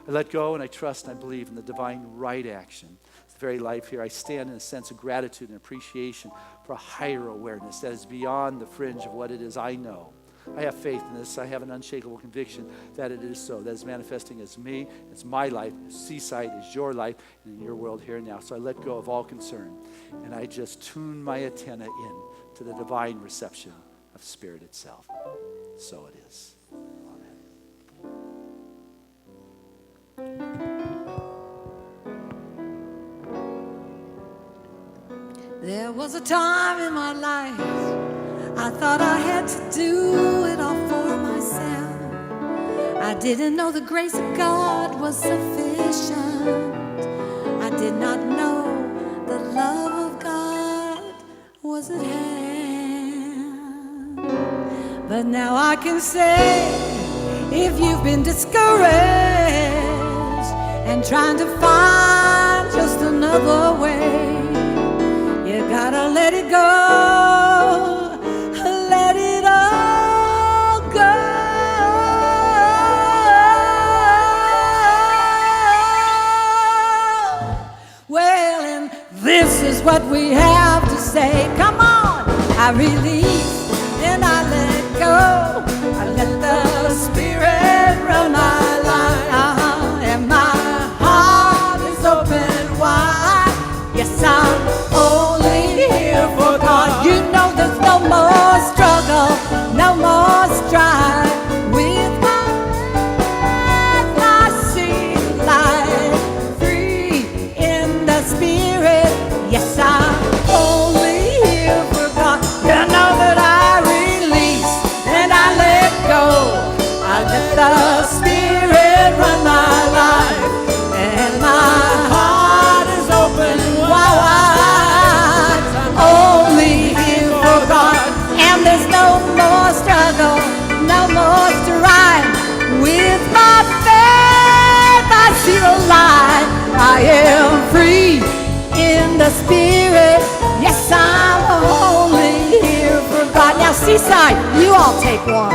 I let go and I trust and I believe in the divine right action. It's the very life here. I stand in a sense of gratitude and appreciation for a higher awareness that is beyond the fringe of what it is I know. I have faith in this. I have an unshakable conviction that it is so. That is manifesting as me. It's my life. Seaside is your life and in your world here and now. So I let go of all concern, and I just tune my antenna in to the divine reception of Spirit itself. So it is. There was a time in my life I thought I had to do it all for myself. I didn't know the grace of God was sufficient. I did not know the love of God was at hand. But now I can say, if you've been discouraged and trying to find just another way, you gotta let it go, let it all go. Well, and this is what we have to say. Come on, I release and I let go. I let the Spirit run my life, and my heart is open wide. Yes, I'm only here for God. You know there's no more struggle, no more strife. With my life I see light, free in the Spirit. Yes, I'm only here for God. You know that I release and I let go. I let the Spirit run my life, and my heart is open wide. Only here for God, and there's no more struggle, no more strife. With my faith I see the light. I am free in the Spirit. Yes, I'm only here for God. Now, Seaside, you all take one.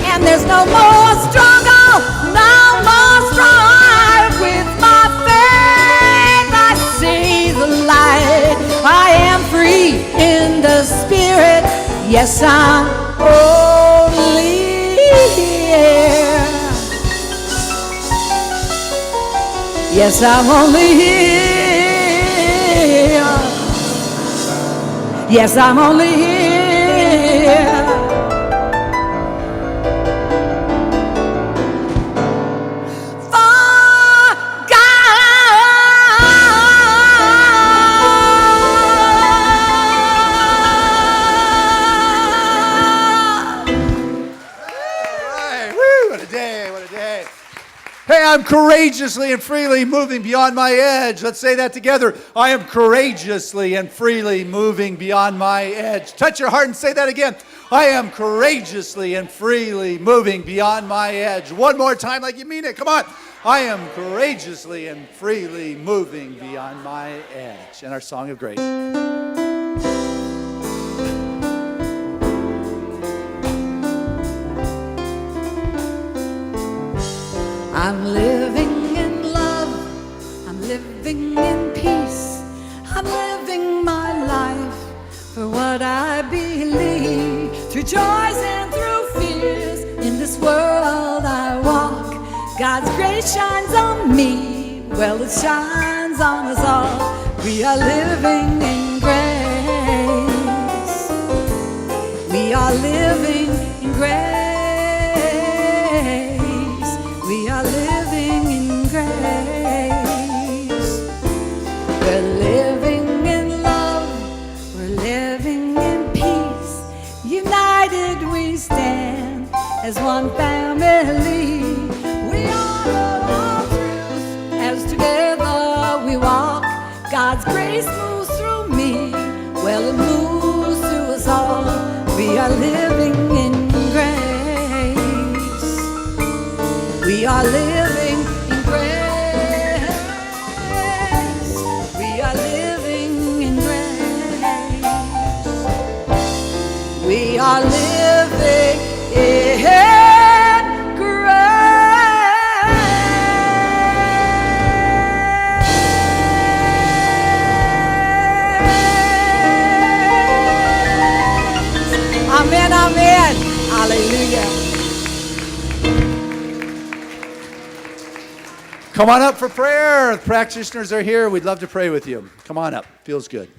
And there's no more struggle, no more strife. With my faith I see the light. I am free in the Spirit. Yes, I'm only here. Yes, I'm only here. Yes, I'm only here. Hey, I'm courageously and freely moving beyond my edge. Let's say that together. I am courageously and freely moving beyond my edge. Touch your heart and say that again. I am courageously and freely moving beyond my edge. One more time like you mean it. Come on. I am courageously and freely moving beyond my edge. And our song of grace. I'm living in love, I'm living in peace, I'm living my life for what I believe. Through joys and through fears, in this world I walk. God's grace shines on me, well it shines on us all. We are living in grace. We are living in grace. We are living in grace. We're living in love. We're living in peace. United we stand as one family. We honor all truths as together we walk. God's grace moves through me. Well, it moves through us all. We are living in grace. We are living in grace. We are living in grace. We are living in Amen. Hallelujah. Come on up for prayer. The practitioners are here. We'd love to pray with you. Come on up. Feels good.